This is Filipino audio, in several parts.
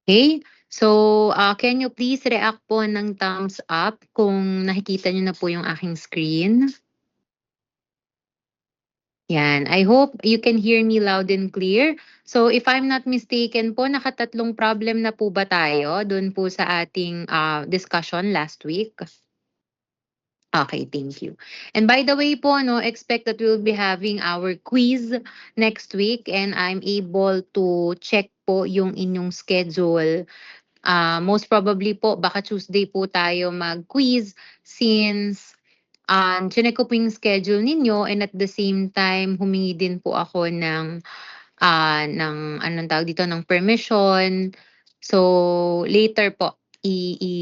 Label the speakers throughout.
Speaker 1: Okay. So, can you please react po ng thumbs up kung nakikita niyo na po yung aking screen? Yan. I hope you can hear me loud and clear. So, if I'm not mistaken po, nakatatlong problem na po ba tayo dun po sa ating discussion last week? Okay, thank you. And by the way po, no, expect that we'll be having our quiz next week and I'm able to check po yung inyong schedule. Most probably po, baka Tuesday po tayo mag-quiz since chinek ko po yung schedule ninyo and at the same time, humingi din po ako ng anong tawag dito, ng permission. So, later po,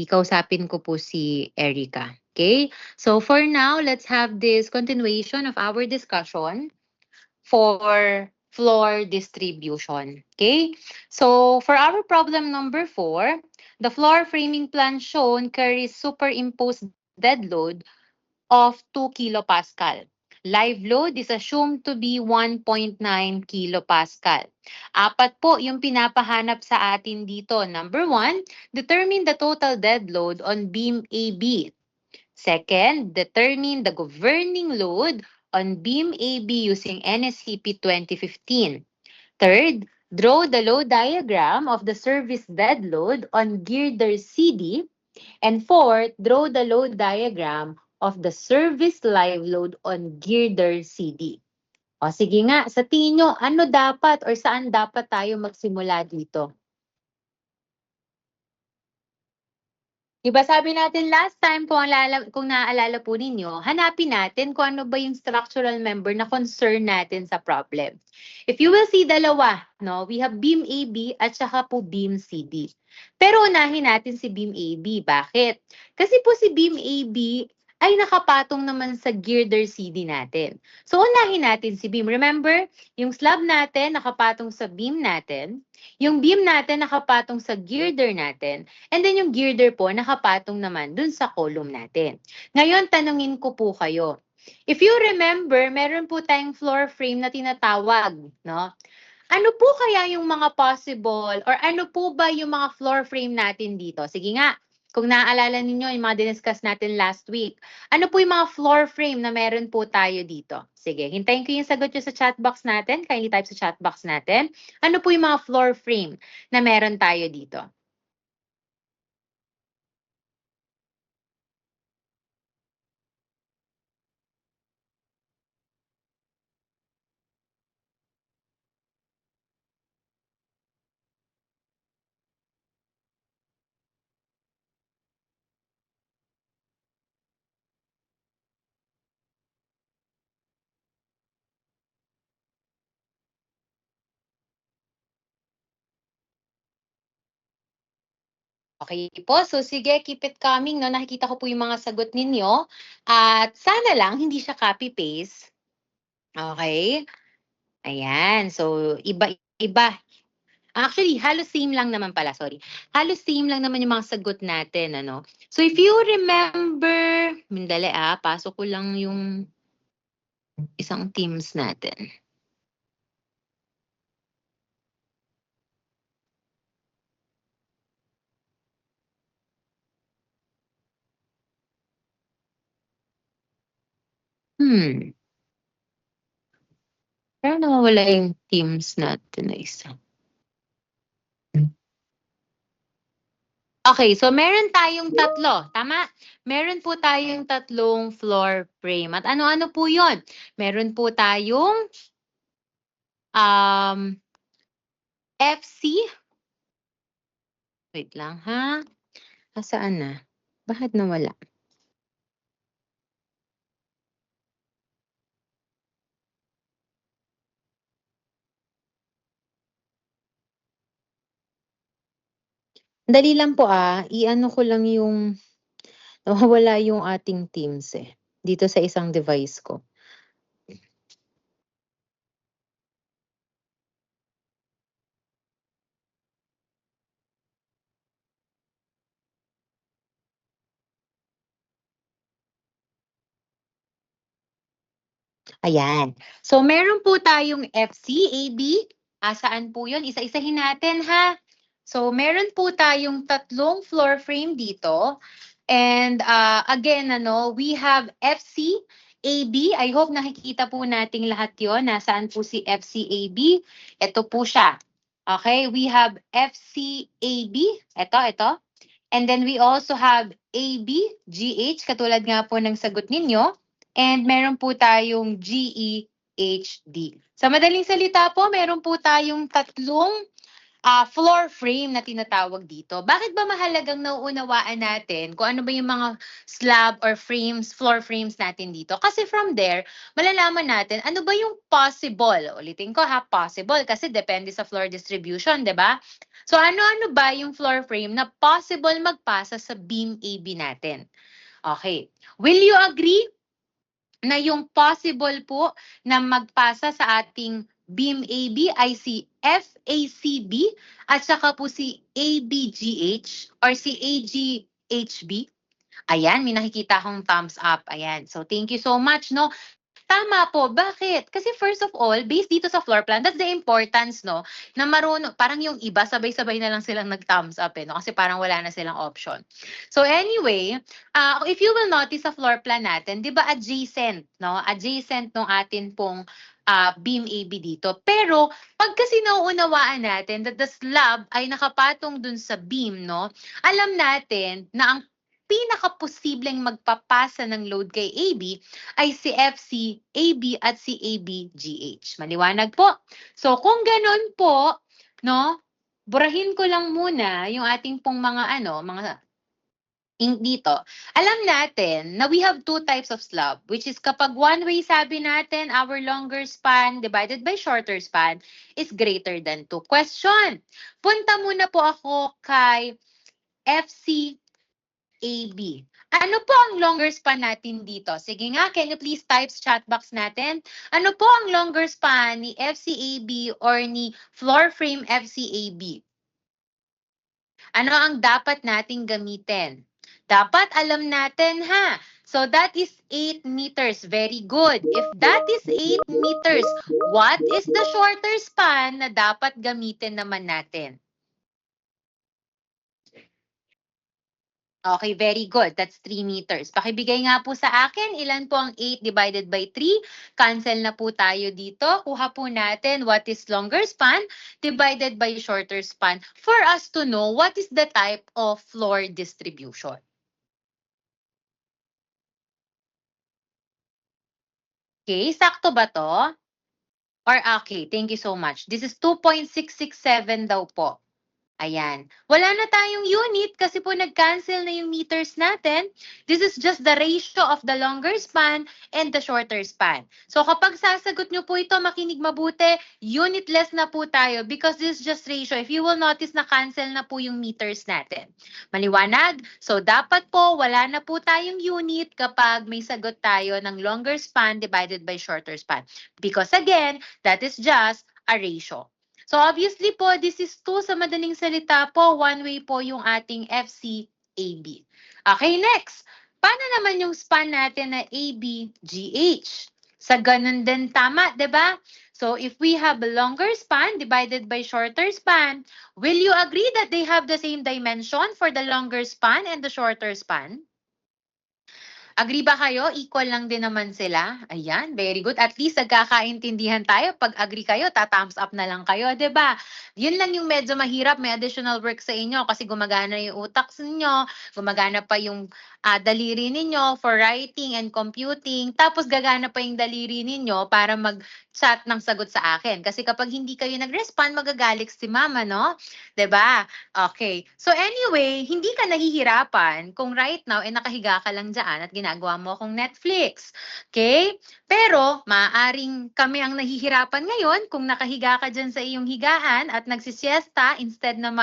Speaker 1: kausapin ko po si Erica. Okay? So, for now, let's have this continuation of our discussion for floor distribution. Okay? So, for our problem number 4, the floor framing plan shown carries superimposed dead load of 2 kilopascal. Live load is assumed to be 1.9 kilopascal. Apat po yung pinapahanap sa atin dito. Number 1, determine the total dead load on beam AB. Second, determine the governing load on beam AB using NSCP 2015. Third, draw the load diagram of the service dead load on girder CD. And fourth, draw the load diagram of the service live load on girder CD. O sige nga, sa tingin nyo, ano dapat or saan dapat tayo magsimula dito? Diba sabi natin last time, kung naaalala po ninyo, hanapin natin kung ano ba yung structural member na concern natin sa problem. If you will see dalawa, no, we have beam AB at saka po beam CD. Pero unahin natin si beam AB. Bakit? Kasi po si beam AB ay nakapatong naman sa girder CD natin. So unahin natin si beam. Remember, yung slab natin nakapatong sa beam natin, yung beam natin nakapatong sa girder natin, and then yung girder po, nakapatong naman dun sa column natin. Ngayon, tanungin ko po kayo. If you remember, meron po tayong floor frame na tinatawag, no? Ano po kaya yung mga possible or ano po ba yung mga floor frame natin dito? Sige nga, kung naaalala ninyo yung mga diniscuss natin last week, ano po yung mga floor frame na meron po tayo dito? Sige, hintayin ko yung sagot nyo sa chat box natin. Kindly type sa chat box natin. Ano po yung mga floor frame na meron tayo dito? Okay po. So sige, keep it coming, no? Nakikita ko po yung mga sagot ninyo. At sana lang hindi siya copy-paste. Okay? Ayan. So, iba-iba. Actually, halos same lang naman pala, sorry. Halos same lang naman yung mga sagot natin, ano? So, if you remember, mindali pasok ko lang yung isang teams natin. Pero nawawala yung teams natin na isa. Okay, so meron tayong tatlo, tama? Meron po tayong tatlong floor frame. At ano-ano po yon? Meron po tayong FC. Wait lang ha. Nasaan na? Bakit nawala? Dali lang po i-ano ko lang yung nawawala yung ating Teams dito sa isang device ko. Ayan. So meron po tayong FC, AB. Saan po yun? Isa-isahin natin ha. So meron po tayong tatlong floor frame dito. And again, we have FCAB. I hope nakikita po nating lahat yon. Nasaan po si FCAB? Ito po siya. Okay, we have FCAB. Ito. And then we also have ABGH, katulad nga po ng sagot ninyo. And meron po tayong GEHD. Sa madaling salita po, meron po tayong tatlong floor frame na tinatawag dito. Bakit ba mahalagang nauunawaan natin kung ano ba yung mga slab or frames, floor frames natin dito? Kasi from there, malalaman natin ano ba yung possible. Ulitin ko ha, possible kasi depende sa floor distribution, di ba? So ano-ano ba yung floor frame na possible magpasa sa beam AB natin? Okay. Will you agree na yung possible po na magpasa sa ating beam AB ay si FACB at saka po si ABGH or si AGHB? Ayan, may nakikita akong thumbs up. Ayan. So, thank you so much, no? Tama po. Bakit? Kasi first of all, based dito sa floor plan, that's the importance, no? Na marunong, parang yung iba, sabay-sabay na lang silang nag-thumbs up, no? Kasi parang wala na silang option. So anyway, if you will notice sa floor plan natin, di ba adjacent, no? Adjacent nung atin pong beam AB dito. Pero, pag kasi nauunawaan natin that the slab ay nakapatong dun sa beam, no? Alam natin na ang pinaka-posibleng magpapasa ng load kay AB ay si FC, AB at si ABGH. Maliwanag po? So kung ganun po, no, burahin ko lang muna yung ating pong mga mga ink dito. Alam natin na we have two types of slab, which is kapag one way sabi natin our longer span divided by shorter span is greater than 2. Question. Punta muna po ako kay FC AB. Ano po ang longer span natin dito? Sige nga, can you please type sa chat box natin? Ano po ang longer span ni FCAB or ni floor frame FCAB? Ano ang dapat nating gamitin? Dapat alam natin ha. So that is 8 meters. Very good. If that is 8 meters, what is the shorter span na dapat gamitin naman natin? Okay, very good. That's 3 meters. Pakibigay nga po sa akin, ilan po ang 8 divided by 3? Cancel na po tayo dito. Kuha po natin what is longer span divided by shorter span for us to know what is the type of floor distribution. Okay, sakto ba to? Or okay, thank you so much. This is 2.667 daw po. Ayan. Wala na tayong unit kasi po nag-cancel na yung meters natin. This is just the ratio of the longer span and the shorter span. So kapag sasagot nyo po ito, makinig mabuti, unitless na po tayo because this is just ratio. If you will notice na cancel na po yung meters natin. Maliwanag? So dapat po wala na po tayong unit kapag may sagot tayo ng longer span divided by shorter span. Because again, that is just a ratio. So obviously po, this is 2 sa madaling salita po, one way po yung ating FCAB. Okay, next. Paano naman yung span natin na ABGH? Sa ganun din tama, 'di ba? So if we have a longer span divided by shorter span, will you agree that they have the same dimension for the longer span and the shorter span? Agree ba kayo? Equal lang din naman sila. Ayan, very good. At least nagkakaintindihan tayo. Pag agree kayo, ta-thumbs up na lang kayo, 'di ba? Yun lang yung medyo mahirap, may additional work sa inyo kasi gumagana yung utak ninyo, gumagana pa yung daliri ninyo for writing and computing, tapos gagana pa yung daliri ninyo para mag-chat ng sagot sa akin. Kasi kapag hindi kayo nag-respond, magagalit si mama, no? 'Di ba? Okay. So anyway, hindi ka nahihirapan kung right now nakahiga ka lang diyan at ginagawa mo akong Netflix. Okay? Pero maaaring kami ang nahihirapan ngayon kung nakahiga ka diyan sa iyong higaan at nagsisiesta instead na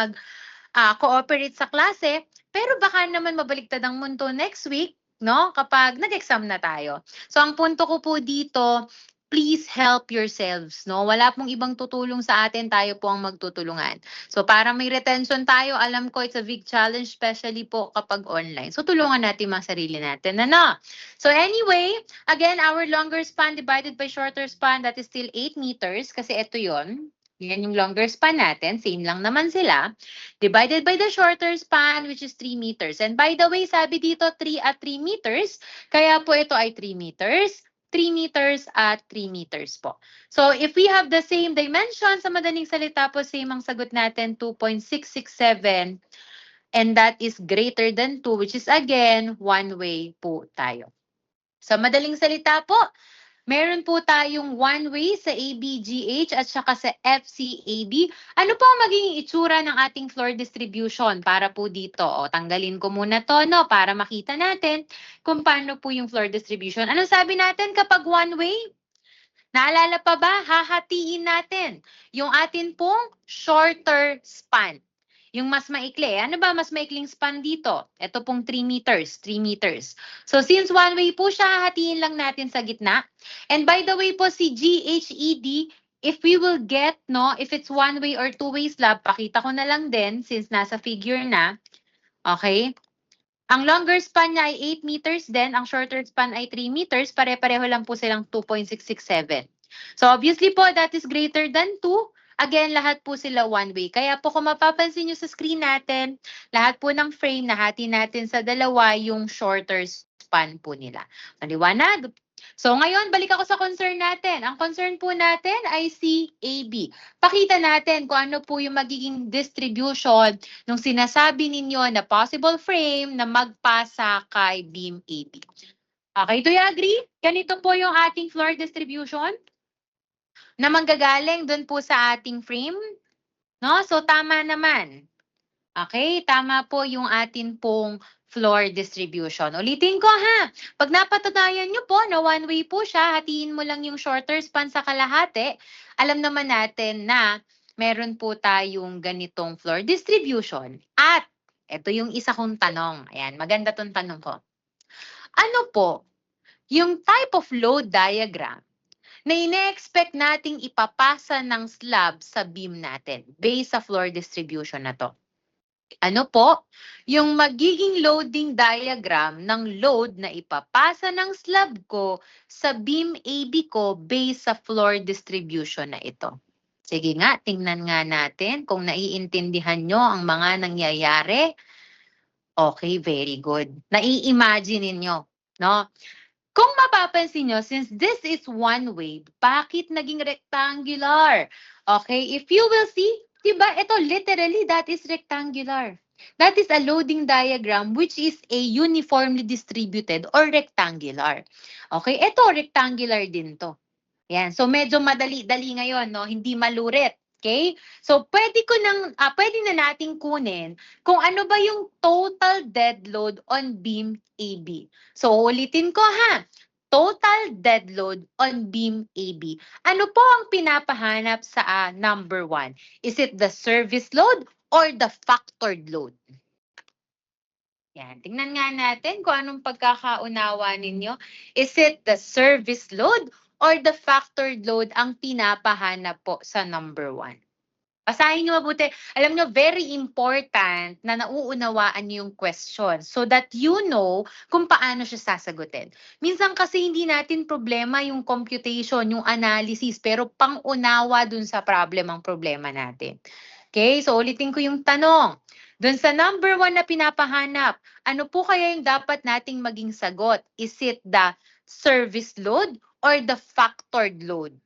Speaker 1: cooperate sa klase. Pero baka naman mabaliktad ang mundo next week, no? Kapag nag-exam na tayo. So ang punto ko po dito, please help yourselves, no? Wala pong ibang tutulong sa atin, tayo po ang magtutulungan. So para may retention tayo, alam ko it's a big challenge, especially po kapag online. So tulungan natin mga sarili natin, ano? So anyway, again, our longer span divided by shorter span, that is still 8 meters kasi ito yon. Yan yung longer span natin. Same lang naman sila. Divided by the shorter span, which is 3 meters. And by the way, sabi dito 3 at 3 meters. Kaya po ito ay 3 meters. 3 meters at 3 meters po. So, if we have the same dimension, sa madaling salita po, same ang sagot natin, 2.667. And that is greater than 2, which is again, one way po tayo. Sa madaling salita po, meron po tayong one-way sa ABGH at saka sa FCAB. Ano po ang magiging itsura ng ating floor distribution para po dito? O, tanggalin ko muna to, no, para makita natin kung paano po yung floor distribution. Ano sabi natin kapag one-way? Naalala pa ba? Hahatiin natin yung atin pong shorter span. Yung mas maikli. Ano ba mas maikling span dito? Ito pong 3 meters. 3 meters. So since one way po siya, hahatiin lang natin sa gitna. And by the way po, si GHED, if we will get, no, if it's one way or two way slab, pakita ko na lang din since nasa figure na. Okay? Ang longer span niya ay 8 meters din, ang shorter span ay 3 meters, pare-pareho lang po silang 2.667. So obviously po, that is greater than 2. Again, lahat po sila one way. Kaya po kung mapapansin nyo sa screen natin, lahat po ng frame, nahati natin sa dalawa yung shorter span po nila. Maliwanag? So ngayon, balik ako sa concern natin. Ang concern po natin ay si AB. Pakita natin kung ano po yung magiging distribution nung sinasabi ninyo na possible frame na magpasa kay beam AB. Okay, do you agree? Ganito po yung ating floor distribution na manggagaling dun po sa ating frame. No? So, tama naman. Okay, tama po yung atin pong floor distribution. Ulitin ko ha, pag napatunayan nyo po na one way po siya, hatiin mo lang yung shorter span sa kalahati, alam naman natin na meron po tayong ganitong floor distribution. At ito yung isa kong tanong. Ayan, maganda tong tanong ko. Ano po yung type of load diagram na ine-expect nating ipapasa ng slab sa beam natin based sa floor distribution na to? Ano po? Yung magiging loading diagram ng load na ipapasa ng slab ko sa beam AB ko based sa floor distribution na ito. Sige nga, tingnan nga natin kung naiintindihan nyo ang mga nangyayari. Okay, very good. Nai-imagine ninyo, no? Kung mapapansin nyo, since this is one wave, bakit naging rectangular? Okay, if you will see, diba, ito literally, that is rectangular. That is a loading diagram which is a uniformly distributed or rectangular. Okay, ito rectangular din to. Yan, so medyo madali-dali ngayon, no? Hindi malurit. Okay? So pwede na nating kunin kung ano ba yung total dead load on beam AB. So ulitin ko ha. Total dead load on beam AB. Ano po ang pinapahanap sa number 1? Is it the service load or the factored load? Yan, tingnan nga natin kung anong pagkakaunawa ninyo. Is it the service load or the factored load ang pinapahanap po sa number 1? Basahin nyo mabuti. Alam nyo, very important na nauunawaan nyo yung question so that you know kung paano siya sasagutin. Minsan kasi hindi natin problema yung computation, yung analysis, pero pang-unawa dun sa problem ang problema natin. Okay, so ulitin ko yung tanong. Dun sa number 1 na pinapahanap, ano po kaya yung dapat nating maging sagot? Is it the service load or the factored load?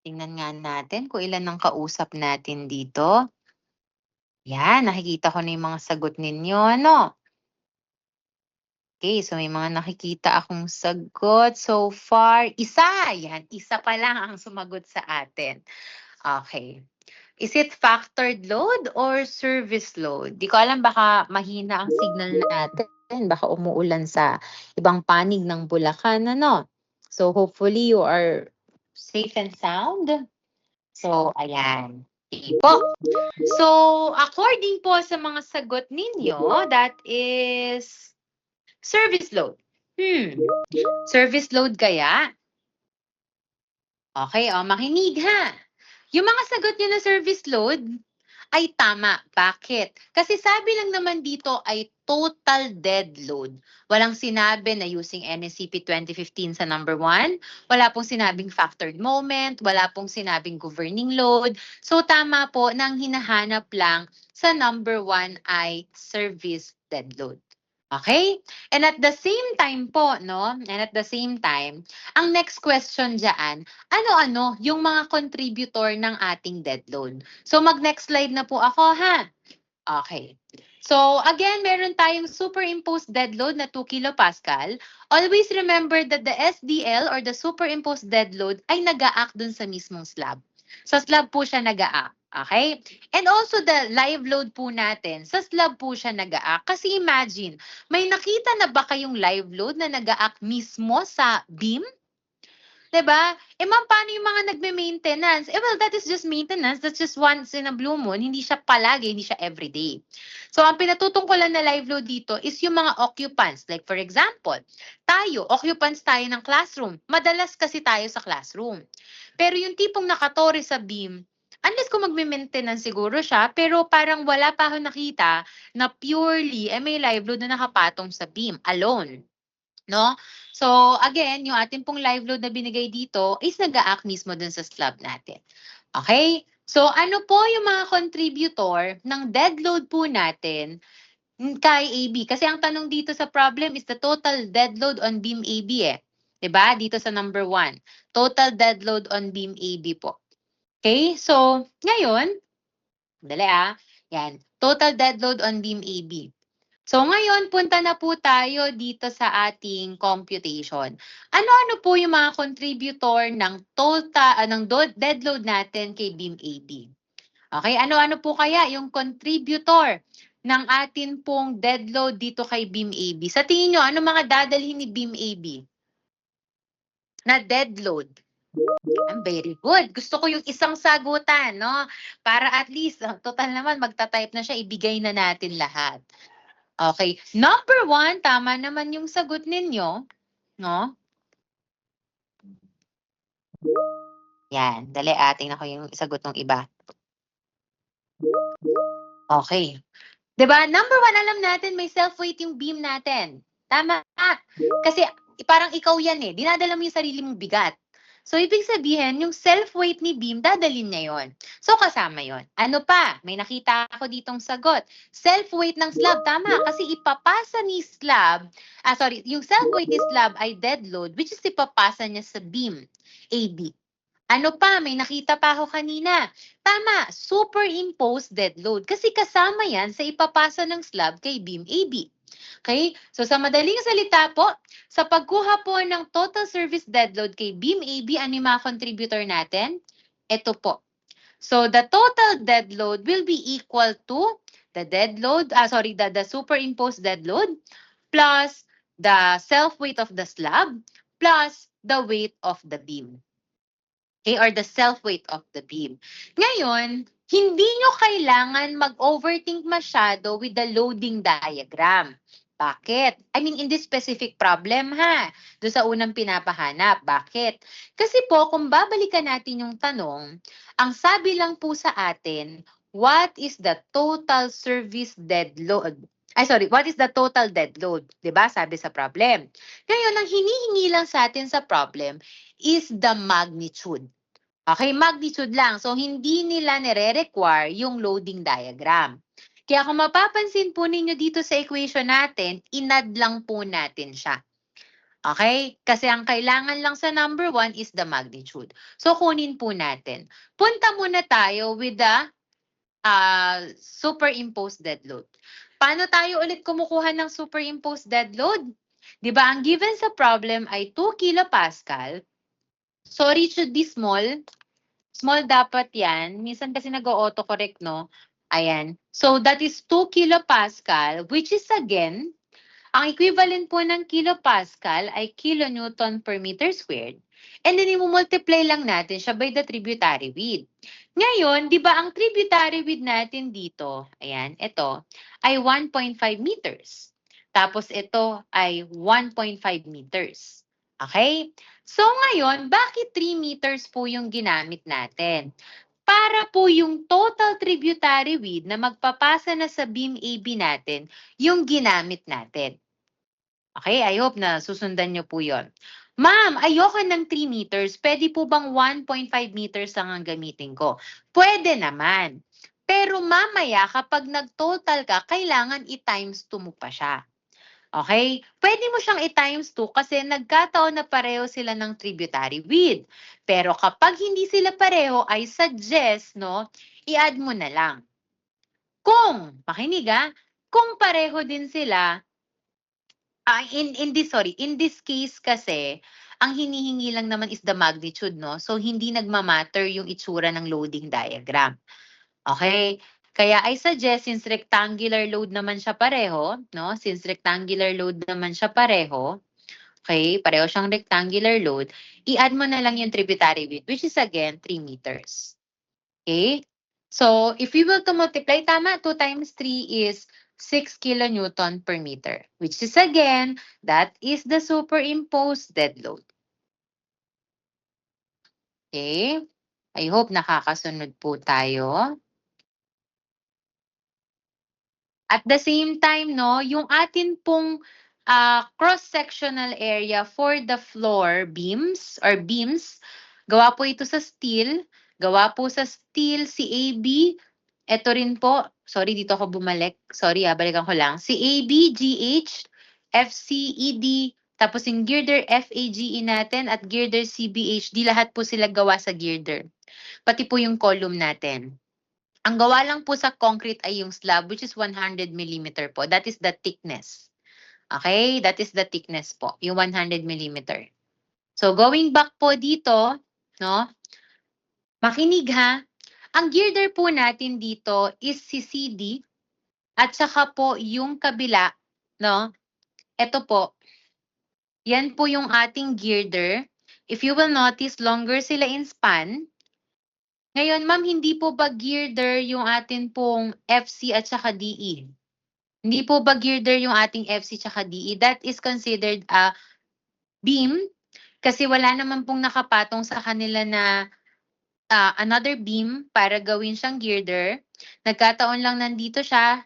Speaker 1: Tingnan nga natin kung ilan ang kausap natin dito. Yan, nakikita ko na yung mga sagot ninyo, ano? Okay, so may mga nakikita akong sagot so far. Isa, yan, isa pa lang ang sumagot sa atin. Okay. Is it factored load or service load? Di ko alam, baka mahina ang signal natin. Baka umuulan sa ibang panig ng Bulacan, ano? So hopefully you are safe and sound. So, ayan. Okay po. So, according po sa mga sagot ninyo, that is service load. Service load kaya? Okay, makinig ha. Yung mga sagot nyo na service load, ay tama. Bakit? Kasi sabi lang naman dito ay total dead load. Walang sinabi na using NSCP 2015 sa number 1. Wala pong sinabing factored moment. Wala pong sinabing governing load. So tama po, nang hinahanap lang sa number 1 ay service dead load. Okay? And at the same time po, no? And at the same time, ang next question diyan, ano-ano yung mga contributor ng ating dead load? So mag-next slide na po ako, ha? Okay. So again, meron tayong superimposed dead load na 2 kilopascal. Always remember that the SDL or the superimposed dead load ay nag-a-act dun sa mismong slab. Sa slab po siya nag-a-act. Okay? And also the live load po natin, sa slab po siya nag-a-act. Kasi imagine, may nakita na ba kayong live load na nag-a-act mismo sa beam? 'Di ba? Ma'am, paano yung mga nagme-maintenance? Well, that is just maintenance. That's just once in a blue moon. Hindi siya palagi, hindi siya everyday. So, ang pinatutungkulan na live load dito is yung mga occupants. Like, for example, tayo, occupants tayo ng classroom. Madalas kasi tayo sa classroom. Pero yung tipong nakatore sa beam, unless kung magme-maintenance siguro siya, pero parang wala pa ako nakita na purely may live load na nakapatong sa beam alone. No? So, again, yung ating pong live load na binigay dito is nag-a-act mismo dun sa slab natin. Okay? So, ano po yung mga contributor ng dead load po natin kay AB? Kasi ang tanong dito sa problem is the total dead load on beam AB eh. 'Di ba? Dito sa number 1. Total dead load on beam AB po. Okay? So, ngayon, dali yan. Total dead load on beam AB. So ngayon, punta na po tayo dito sa ating computation. Ano-ano po yung mga contributor ng total ng dead load natin kay beam AB? Okay, ano-ano po kaya yung contributor ng atin pong dead load dito kay beam AB? Sa tingin nyo, ano mga dadalhin ni beam AB na dead load? Very good. Gusto ko yung isang sagutan, no? Para at least, total naman, magta-type na siya, ibigay na natin lahat. Okay. Number 1, tama naman yung sagot ninyo, no? Yan, dali tingnan ko yung sagot ng iba. Okay. 'Di ba? Number 1, alam natin may self-weight yung beam natin. Tama. Kasi parang ikaw yan eh. Dinadala mo yung sarili mong bigat. So, ibig sabihin, yung self-weight ni beam, dadalhin niya yon. So, kasama yon. Ano pa? May nakita ako ditong sagot. Self-weight ng slab. Tama. Kasi ipapasa ni slab, yung self-weight ni slab ay dead load, which is ipapasa niya sa beam, AB. Ano pa? May nakita pa ako kanina. Tama, superimposed dead load. Kasi kasama yan sa ipapasa ng slab kay beam AB. Okay? So sa madaling salita po, sa pagkuha po ng total service dead load kay beam AB, ano yung mga contributor natin? Ito po. So the total dead load will be equal to the dead load, the superimposed dead load plus the self-weight of the slab plus the weight of the beam. Okay, or the self-weight of the beam. Ngayon, hindi nyo kailangan mag-overthink masyado with the loading diagram. Bakit? I mean, in this specific problem ha, doon sa unang pinapahanap. Bakit? Kasi po, kung babalikan natin yung tanong, ang sabi lang po sa atin, what is the total service dead load? What is the total dead load? 'Di ba? Sabi sa problem. Ngayon, ang hinihingi lang sa atin sa problem is the magnitude. Okay, magnitude lang. So, hindi nila nire-require yung loading diagram. Kaya kung mapapansin po ninyo dito sa equation natin, inad lang po natin siya. Okay? Kasi ang kailangan lang sa number 1 is the magnitude. So, kunin po natin. Punta muna tayo with the superimposed dead load. Paano tayo ulit kumukuha ng superimposed dead load? 'Di ba, ang given sa problem ay 2 kilopascal. Sorry, it should be small. Small dapat yan. Minsan kasi nag-auto-correct, no? Ayan. So, that is 2 kilopascal, which is again, ang equivalent po ng kilopascal ay kilonewton per meter squared. And then, i-multiply lang natin siya by the tributary width. Ngayon, di ba ang tributary width natin dito, ayan, ito, ay 1.5 meters. Tapos ito ay 1.5 meters. Okay? So ngayon, bakit 3 meters po yung ginamit natin? para po yung total tributary width na magpapasa na sa beam AB natin, yung ginamit natin. Okay, I hope na susundan niyo po yon. Ma'am, ayoko ng 3 meters. Pwede po bang 1.5 meters lang ang gamitin ko? Pwede naman. Pero mamaya kapag nag-total ka, kailangan i-times 2 mo pa siya. Okay? Pwede mo siyang i-times 2 kasi nagkataon na pareho sila ng tributary width. Pero kapag hindi sila pareho, I suggest, no, i-add mo na lang. Kung, makinig kung pareho din sila, in this case kasi, ang hinihingi lang naman is the magnitude, no? So, hindi nagma-matter yung itsura ng loading diagram. Okay? Kaya I suggest, since rectangular load naman siya pareho, no? Since rectangular load naman siya pareho, okay, pareho siyang rectangular load, i-add mo na lang yung tributary width, which is again 3 meters. Okay? So, if we will to multiply, tama, 2 times 3 is 6 kilonewton per meter, which is again, that is the superimposed dead load. Okay? I hope nakakasunod po tayo. At the same time, no, yung atin pong cross-sectional area for the floor beams or beams, gawa po ito sa steel. Gawa po sa steel si AB. Ito rin po, sorry dito ako bumalik. Sorry balikan ko lang. Si AB, GH, FCED, tapos yung girder FAGE natin at girder CBHD, lahat po sila gawa sa girder. Pati po yung column natin. Ang gawa lang po sa concrete ay yung slab, which is 100 millimeter po. That is the thickness. Okay? That is the thickness po, yung 100 millimeter. So going back po dito, no? Makinig Ang girder po natin dito is si CD at saka po yung kabila, no? Ito po. Yan po yung ating girder. If you will notice, longer sila in span. Ngayon, ma'am, hindi po ba girder yung atin pong FC at saka DE? Hindi po ba girder yung ating FC at saka DE? That is considered a beam kasi wala naman pong nakapatong sa kanila na another beam para gawin siyang girder. Nagkataon lang nandito siya.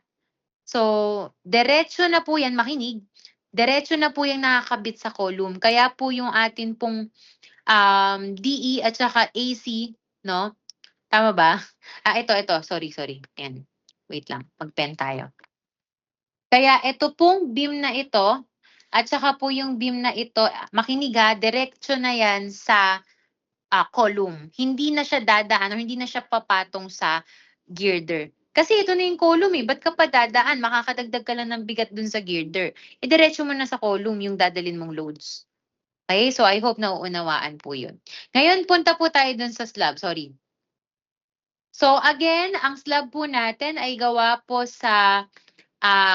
Speaker 1: So, diretso na po yan, makinig. Diretso na po yung nakakabit sa column. Kaya po yung atin pong DE at saka AC, no? Tama ba? Ito. Sorry. Yan. Wait lang. Mag-pen tayo. Kaya ito pong beam na ito, at saka po yung beam na ito, makinig diretso na yan sa column. Hindi na siya dadaan o hindi na siya papatong sa girder. Kasi ito na yung column ba't ka pa dadaan? Makakadagdag ka lang ng bigat dun sa girder. Diretso mo na sa column yung dadalin mong loads. Okay? So I hope nauunawaan po yun. Ngayon, punta po tayo dun sa slab. Sorry. So again, ang slab po natin ay gawa po sa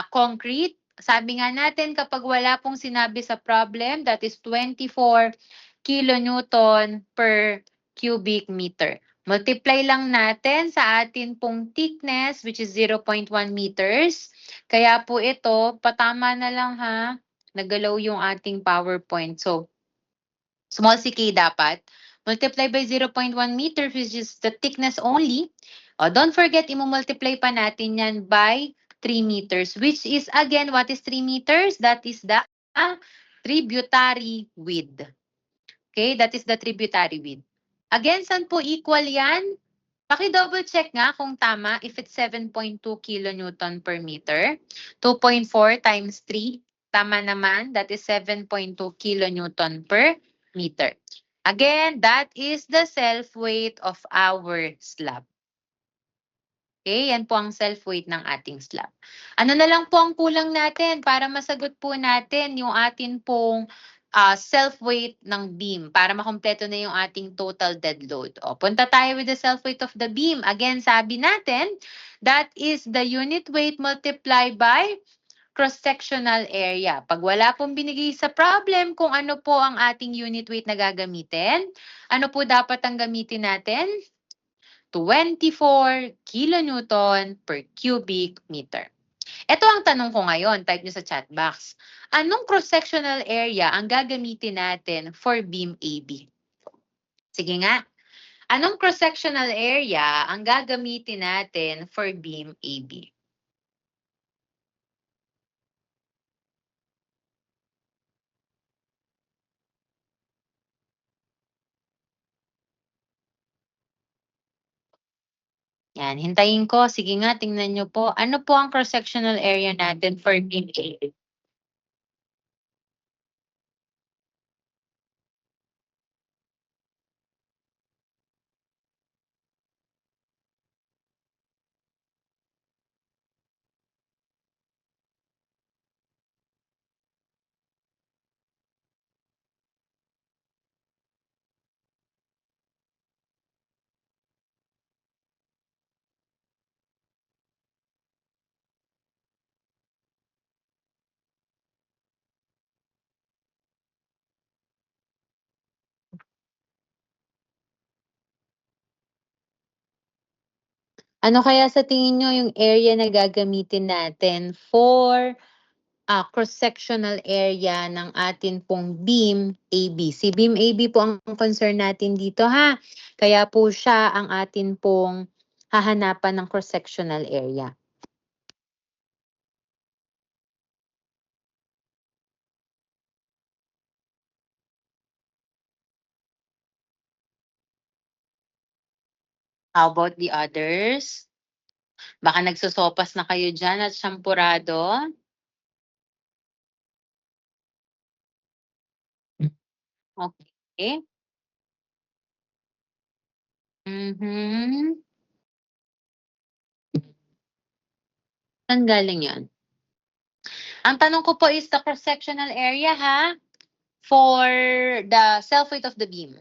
Speaker 1: concrete. Sabi nga natin kapag wala pong sinabi sa problem, that is 24 kilonewton per cubic meter. Multiply lang natin sa atin pong thickness, which is 0.1 meters. Kaya po ito, patama na lang Nagalaw yung ating PowerPoint. So, small ck dapat. Multiply by 0.1 meter, which is the thickness only. Don't forget, i-multiply pa natin yan by 3 meters, which is again, what is 3 meters? That is the tributary width. Okay, that is the tributary width. Again, saan po equal yan? Paki-double check nga kung tama if it's 7.2 kilonewton per meter. 2.4 times 3, tama naman. That is 7.2 kilonewton per meter. Again, that is the self-weight of our slab. Okay, yan po ang self-weight ng ating slab. Ano na lang po ang kulang natin para masagot po natin yung atin pong self-weight ng beam para makompleto na yung ating total dead load. Punta tayo with the self-weight of the beam. Again, sabi natin, that is the unit weight multiplied by cross-sectional area. Pag wala pong binigay sa problem kung ano po ang ating unit weight na gagamitin, ano po dapat ang gamitin natin? 24 kilonewton per cubic meter. Ito ang tanong ko ngayon, type nyo sa chat box. Anong cross-sectional area ang gagamitin natin for beam AB? Sige nga. Anong cross-sectional area ang gagamitin natin for beam AB? Yan, hintayin ko. Sige nga, tingnan nyo po. Ano po ang cross-sectional area natin for beam AB? Ano kaya sa tingin nyo yung area na gagamitin natin for cross-sectional area ng atin pong beam AB? Si beam AB po ang concern natin dito ha. Kaya po siya ang atin pong hahanapan ng cross-sectional area. How about the others? Baka nagsosopas na kayo dyan at shampurado. Okay. Mhm. Saan galing yan? Ang tanong ko po is the cross-sectional area ha, for the self-weight of the beam.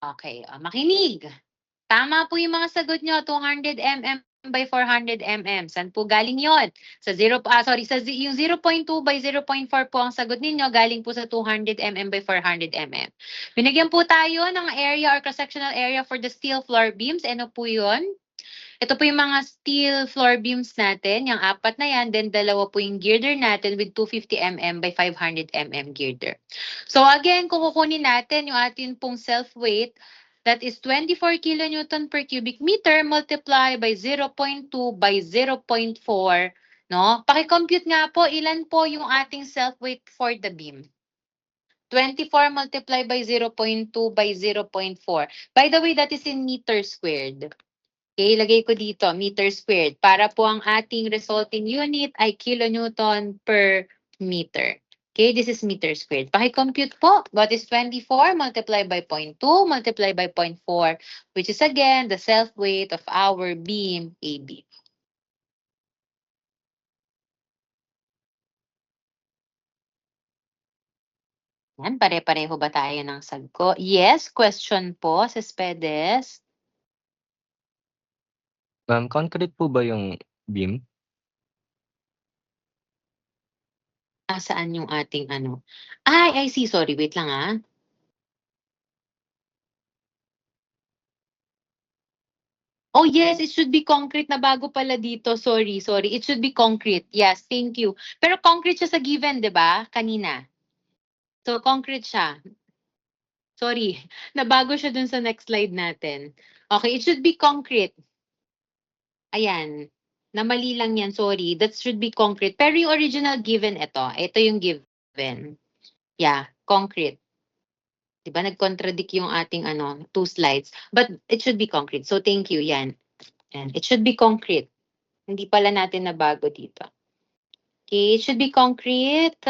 Speaker 1: Okay, makinig. Tama po yung mga sagot nyo, 200 mm by 400 mm. Saan po galing yon? Sa yung 0.2 by 0.4 po ang sagot ninyo, galing po sa 200 mm by 400 mm. Binigyan po tayo ng area or cross-sectional area for the steel floor beams. Ano po yun? Ito po yung mga steel floor beams natin, yung apat na yan, then dalawa po yung girder natin with 250 mm by 500 mm girder. So again, kung kukunin natin yung atin pong self-weight, that is 24 kilonewton per cubic meter multiply by 0.2 by 0.4, no? Paki-compute nga po, ilan po yung ating self-weight for the beam? 24 multiply by 0.2 by 0.4. By the way, that is in meter squared. Okay, ilagay ko dito, meter squared. Para po ang ating resulting unit ay kilonewton per meter. Okay, this is meter squared. Paki-compute po, what is 24 multiplied by 0.2 multiplied by 0.4, which is again the self-weight of our beam AB. Yan, pare-pareho ba tayo ng sagot? Yes, question po sa SPEDES.
Speaker 2: Ma'am, concrete po ba yung beam?
Speaker 1: Saan yung ating ano? Ay, I see. Sorry, wait lang ah. Oh yes, it should be concrete na bago pala dito. Sorry. It should be concrete. Yes, thank you. Pero concrete siya sa given, 'di ba? Kanina. So concrete siya. Sorry. Nabago siya dun sa next slide natin. Okay, it should be concrete. Ayan. Namali lang yan, sorry. That should be concrete. Pero yung original given ito. Ito yung given. Yeah, concrete. 'Di ba? Nag-contradict yung ating two slides. But it should be concrete. So thank you, yan. Yan. It should be concrete. Hindi pala natin nabago dito. Okay, it should be concrete.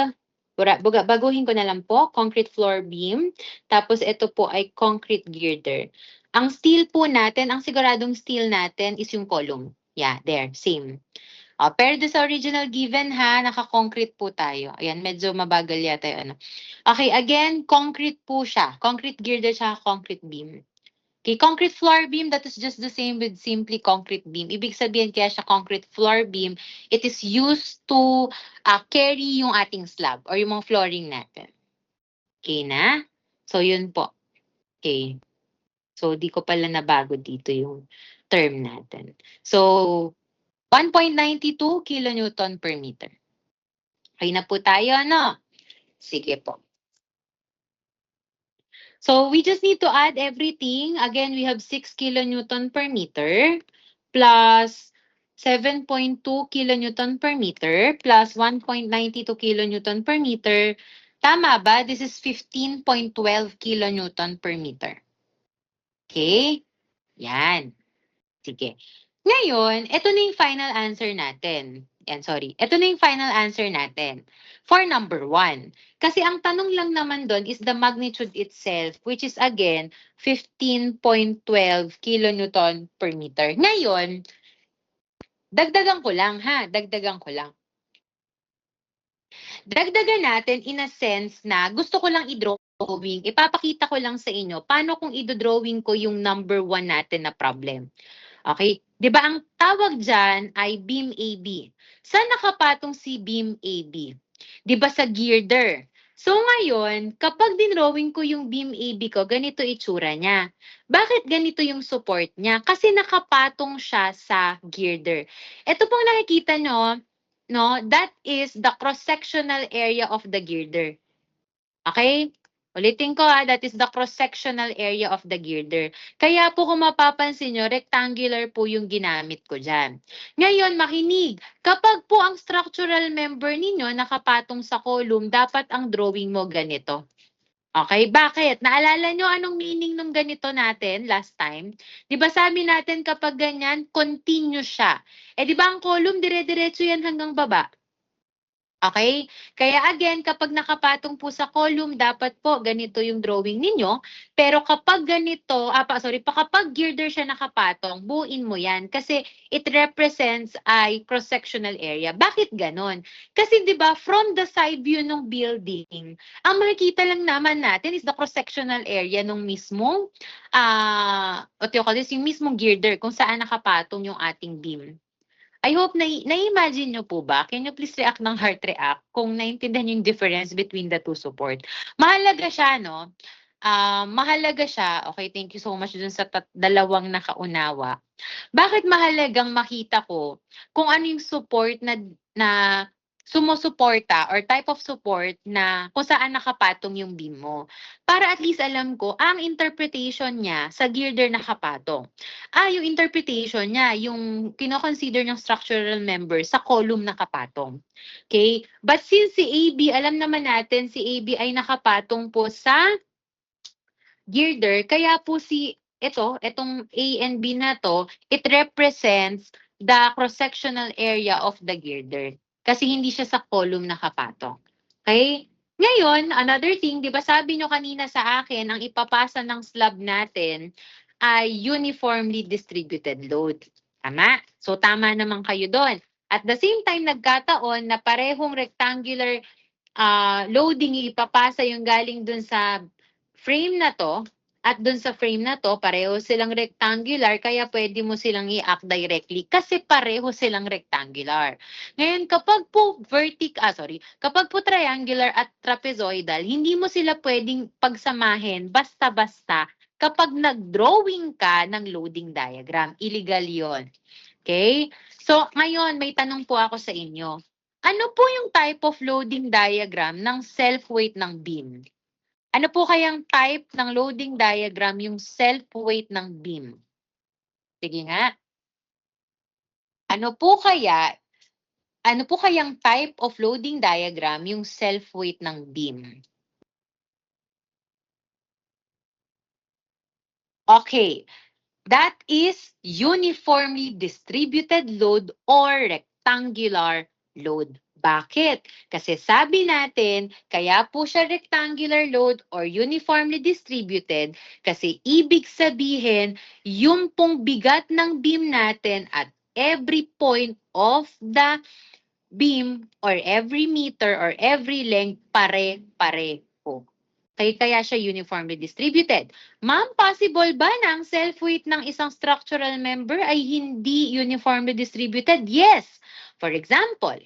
Speaker 1: Baguhin ko na lang po, concrete floor beam. Tapos ito po ay concrete girder. Ang steel po natin, ang siguradong steel natin is yung column. Yeah, there, same. Pero doon sa original given ha, naka-concrete po tayo. Ayan, medyo mabagal yata yung ano. Okay, again, concrete po siya. Concrete girder siya, concrete beam. Okay, concrete floor beam, that is just the same with simply concrete beam. Ibig sabihin kaya siya concrete floor beam, it is used to carry yung ating slab or yung mga flooring natin. Okay na? So, yun po. Okay. So, di ko pala nabago dito yung term natin. So, 1.92 kilonewton per meter. Okay na po tayo, ano? Sige po. So we just need to add everything. Again, we have 6 kilonewton per meter plus 7.2 kilonewton per meter plus 1.92 kilonewton per meter. Tama ba? This is 15.12 kilonewton per meter. Okay? Yan. Sige. Ngayon, ito na yung final answer natin. Yan, sorry. Ito na yung final answer natin. For number 1. Kasi ang tanong lang naman doon is the magnitude itself, which is again, 15.12 kilonewton per meter. Ngayon, dagdagan ko lang ha. Dagdagan ko lang. Dagdagan natin in a sense na gusto ko lang i-drawing. Ipapakita ko lang sa inyo paano kung i-drawing ko yung number 1 natin na problem. Okay? 'Di ba ang tawag diyan ay beam AB. Saan nakapatong si beam AB? 'Di ba sa girder? So ngayon, kapag dinrawing ko yung beam AB ko, ganito itsura niya. Bakit ganito yung support niya? Kasi nakapatong siya sa girder. Ito pong nakikita nyo, no, that is the cross-sectional area of the girder. Okay? Ulitin ko that is the cross-sectional area of the girder. Kaya po kung mapapansin nyo, rectangular po yung ginamit ko dyan. Ngayon, makinig. Kapag po ang structural member ninyo nakapatong sa column, dapat ang drawing mo ganito. Okay, bakit? Naalala nyo anong meaning nung ganito natin last time? Di ba sabi natin kapag ganyan, continuous siya. Eh di ba ang column, dire-diretso yan hanggang baba? Okay? Kaya again, kapag nakapatong po sa column, dapat po ganito yung drawing ninyo. Pero kapag ganito, kapag girder siya nakapatong, buuin mo yan. Kasi it represents ay cross-sectional area. Bakit ganon? Kasi di ba from the side view ng building, ang makikita lang naman natin is the cross-sectional area ng mismong, what you call this, yung mismong girder kung saan nakapatong yung ating beam. I hope na-imagine nyo po ba? Can you please react ng heart react kung naintindihan yung difference between the two support? Mahalaga siya, no? Mahalaga siya. Okay, thank you so much dun sa dalawang nakaunawa. Bakit mahalagang makita ko kung ano yung support na sumusuporta or type of support na kung saan nakapatong yung beam mo. Para at least alam ko, ang interpretation niya sa girder nakapatong. Yung interpretation niya, yung kino-consider ng structural member sa column nakapatong. Okay? But since si AB, alam naman natin, si AB ay nakapatong po sa girder, kaya po itong A and B na to, it represents the cross-sectional area of the girder. Kasi hindi siya sa column nakapatong. Okay? Ngayon, another thing, di ba sabi nyo kanina sa akin, ang ipapasa ng slab natin ay uniformly distributed load. Tama? So, tama naman kayo doon. At the same time, nagkataon na parehong rectangular loading ipapasa yung galing dun sa frame na to at dun sa frame na to, pareho silang rectangular, kaya pwede mo silang i-act directly kasi pareho silang rectangular. Ngayon, kapag po triangular at trapezoidal, hindi mo sila pwedeng pagsamahin basta-basta kapag nag-drawing ka ng loading diagram. Illegal yon. Okay? So, ngayon, may tanong po ako sa inyo. Ano po yung type of loading diagram ng self-weight ng beam? Ano po kayang type ng loading diagram yung self-weight ng beam? Sige nga. Ano po kayang type of loading diagram yung self-weight ng beam? Okay. That is uniformly distributed load or rectangular load. Bakit? Kasi sabi natin, kaya po siya rectangular load or uniformly distributed kasi ibig sabihin, yung pong bigat ng beam natin at every point of the beam or every meter or every length pare-pareho. Kaya siya uniformly distributed. Ma'am, possible ba na ang self-weight ng isang structural member ay hindi uniformly distributed? Yes. For example,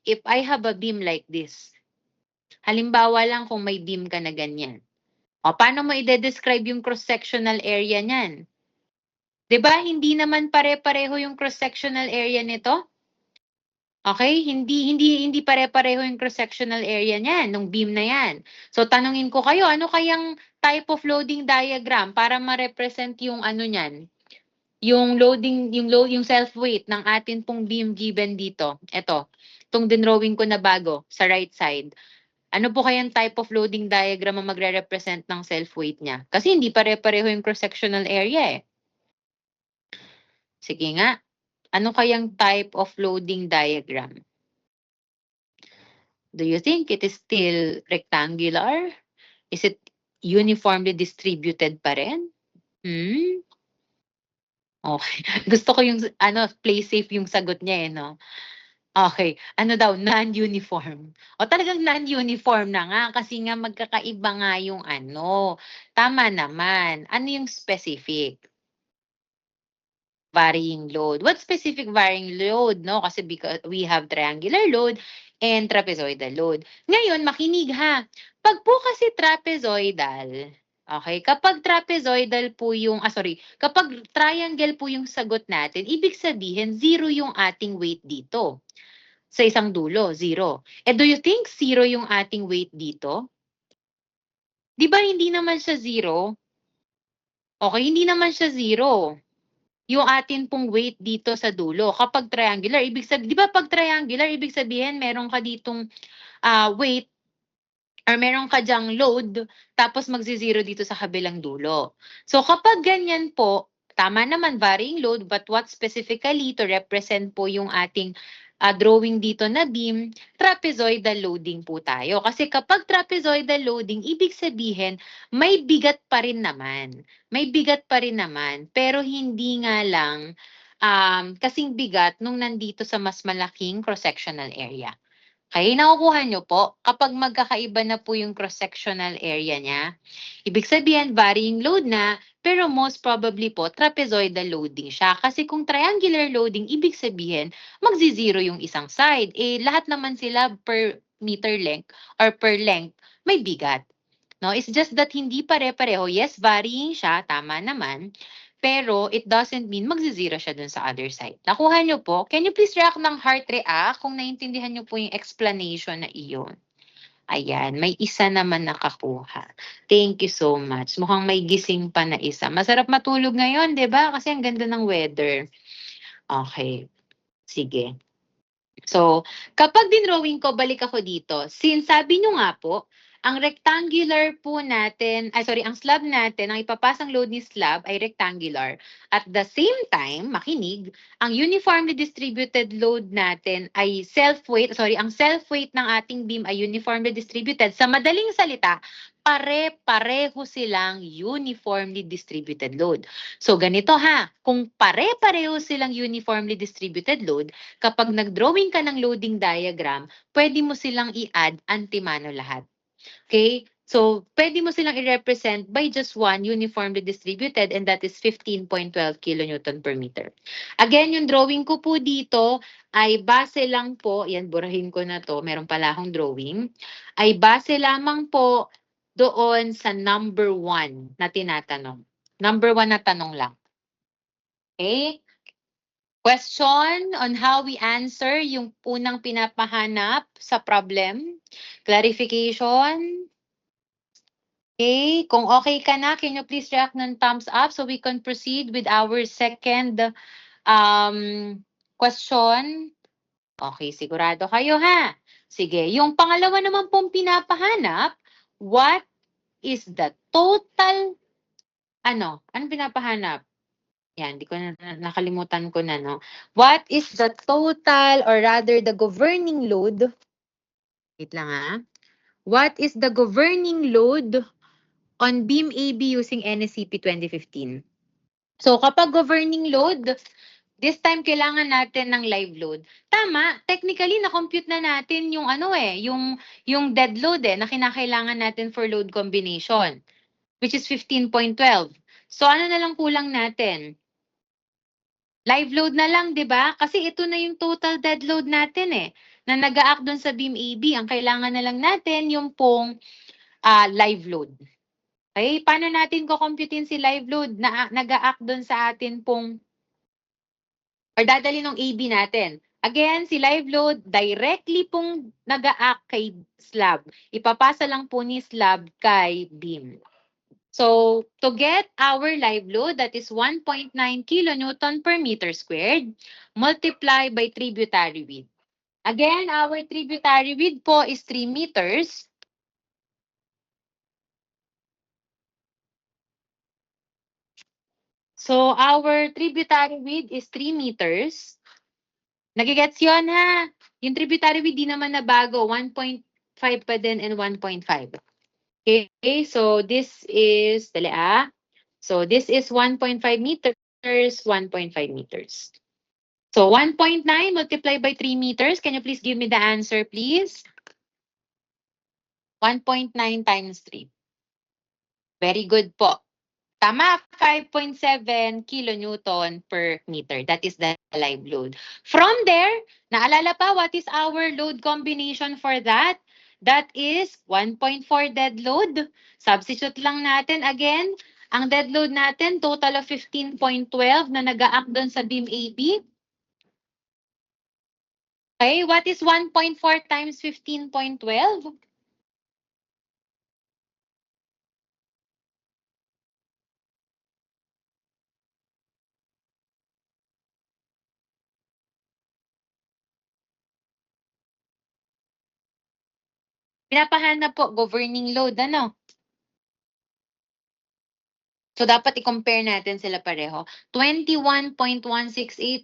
Speaker 1: if I have a beam like this, halimbawa lang kung may beam ka na ganyan. O, paano mo i-describe yung cross-sectional area niyan? 'Di ba hindi naman pare-pareho yung cross-sectional area nito? Okay? Hindi pare-pareho yung cross-sectional area niyan, nung beam na yan. So, tanungin ko kayo, ano kayang type of loading diagram para ma-represent yung ano niyan? Yung loading, yung self-weight ng atin pong beam given dito. Ito, itong dinrawing ko na bago sa right side. Ano po kayang type of loading diagram ang magre-represent ng self-weight niya? Kasi hindi pare-pareho yung cross-sectional area eh. Sige nga, ano kayang type of loading diagram? Do you think it is still rectangular? Is it uniformly distributed pa rin? Hmm? Okay. Gusto ko yung ano, play safe yung sagot niya eh, no? Okay. Ano daw, non-uniform. O talagang non-uniform na nga kasi nga magkakaiba nga yung ano. Tama naman. Ano yung specific? Varying load. What specific varying load, no? Kasi because we have triangular load and trapezoidal load. Ngayon, makinig ha. Pag po kasi trapezoidal, okay, kapag trapezoidal po yung, kapag triangle po yung sagot natin, ibig sabihin, zero yung ating weight dito. Sa isang dulo, zero. Eh, do you think zero yung ating weight dito? Di ba hindi naman siya zero? Okay, hindi naman siya zero. Yung atin pong weight dito sa dulo. Kapag triangular, ibig sabihin, di ba pag triangular, ibig sabihin meron ka ditong weight or meron ka dyang load, tapos magzi-zero dito sa kabilang dulo. So kapag ganyan po, tama naman, varying load, but what specifically to represent po yung ating drawing dito na beam, trapezoidal loading po tayo. Kasi kapag trapezoidal loading, ibig sabihin, may bigat pa rin naman. May bigat pa rin naman, pero hindi nga lang kasing bigat nung nandito sa mas malaking cross-sectional area. Okay, nakukuha nyo po, kapag magkakaiba na po yung cross-sectional area niya, ibig sabihin varying load na, pero most probably po trapezoidal loading siya. Kasi kung triangular loading, ibig sabihin magzi-zero yung isang side. Eh, lahat naman sila per meter length or per length may bigat. No, it's just that hindi pare-pareho. Yes, varying siya, tama naman. Pero it doesn't mean magzi-zero siya dun sa other side. Nakuha niyo po? Can you please react ng heart react kung naintindihan niyo po yung explanation na iyon? Ayan, may isa naman nakakuha. Thank you so much. Mukhang may gising pa na isa. Masarap matulog ngayon, 'di ba? Kasi ang ganda ng weather. Okay, sige. So, kapag dinrawing ko, balik ako dito. Since sabi nyo nga po, ang rectangular po natin, ang slab natin, ang ipapasang load ni slab ay rectangular. At the same time, makinig, ang uniformly distributed load natin ay ang self-weight ng ating beam ay uniformly distributed. Sa madaling salita, pare-pareho silang uniformly distributed load. So, ganito ha, kung pare-pareho silang uniformly distributed load, kapag nag-drawing ka ng loading diagram, pwede mo silang i-add antimano lahat. Okay? So, pwede mo silang i-represent by just one uniformly distributed and that is 15.12 kilonewton per meter. Again, yung drawing ko po dito ay base lang po, yan, burahin ko na to, meron pala akong drawing, ay base lamang po doon sa number 1 na tinatanong. Number 1 na tanong lang. Okay? Question on how we answer yung unang pinapahanap sa problem. Clarification. Okay, kung okay ka na, can you please react ng thumbs up so we can proceed with our second question? Okay, sigurado kayo ha. Sige, yung pangalawa naman pong pinapahanap, what is the total, anong pinapahanap? Yan, di ko na nakalimutan ko na, no? What is the total or rather the governing load? Wait lang ha. What is the governing load on beam AB using NSCP 2015? So kapag governing load, this time kailangan natin ng live load. Tama, technically na-compute na natin yung yung dead load na kinakailangan natin for load combination, which is 15.12. So ano na lang kulang natin? Live load na lang, 'di ba? Kasi ito na yung total dead load natin na nag-a-act doon sa beam AB. Ang kailangan na lang natin yung pong live load. Okay? Paano natin kukumputin si live load na nag-a-act doon sa atin pong or dadali ng AB natin? Again, si live load, directly pong nag-a-act kay slab. Ipapasa lang po ni slab kay beam. So, to get our live load, that is 1.9 kilonewton per meter squared, multiply by tributary width. Again, our tributary width po is 3 meters. So, our tributary width is 3 meters. Nagigets yun ha? Yung tributary width di naman na bago, 1.5 pa din and 1.5. Okay, so this is, dali ah. So this is 1.5 meters, 1.5 meters. So 1.9 multiplied by 3 meters. Can you please give me the answer, please? 1.9 times 3. Very good po. Tama, 5.7 kilonewton per meter. That is the live load. From there, naalala pa, what is our load combination for that? That is 1.4 dead load. Substitute lang natin again. Ang dead load natin, total of 15.12 na nag-a-act doon sa beam AB. Okay, what is 1.4 times 15.12? Pinapahanap po, governing load, ano? So, dapat i-compare natin sila pareho. 21.168,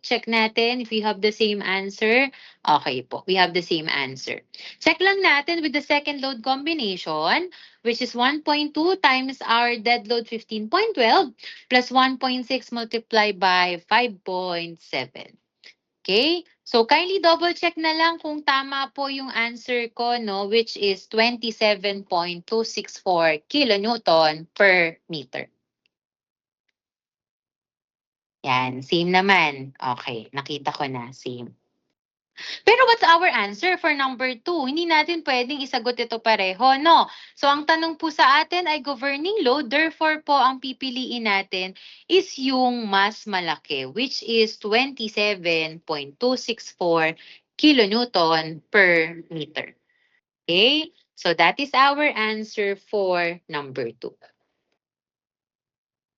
Speaker 1: check natin if we have the same answer. Okay po, we have the same answer. Check lang natin with the second load combination, which is 1.2 times our dead load 15.12 plus 1.6 multiplied by 5.7. Okay? So, kindly double check na lang kung tama po yung answer ko, no? Which is 27.264 kilonewton per meter. Yan, same naman. Okay, nakita ko na, same. Pero what's our answer for number 2? Hindi natin pwedeng isagot ito pareho, no? So, ang tanong po sa atin ay governing load. Therefore po, ang pipiliin natin is yung mas malaki, which is 27.264 kilonewton per meter. Okay? So, that is our answer for number 2.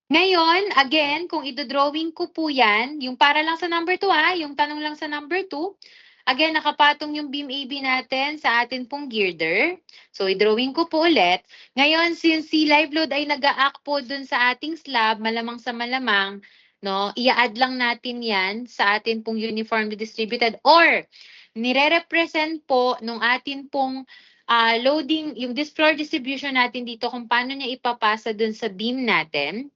Speaker 1: Ngayon, again, kung idodrawing ko po yan, yung para lang sa number 2 yung tanong lang sa number 2, again, nakapatong yung beam AB natin sa atin pong girder. So, idrawing ko po ulit. Ngayon, since si live load ay nag-a-act po dun sa ating slab, malamang sa malamang, no, i-add lang natin yan sa atin pong uniformly distributed or nire-represent po nung atin pong loading, yung floor distribution natin dito kung paano niya ipapasa dun sa beam natin.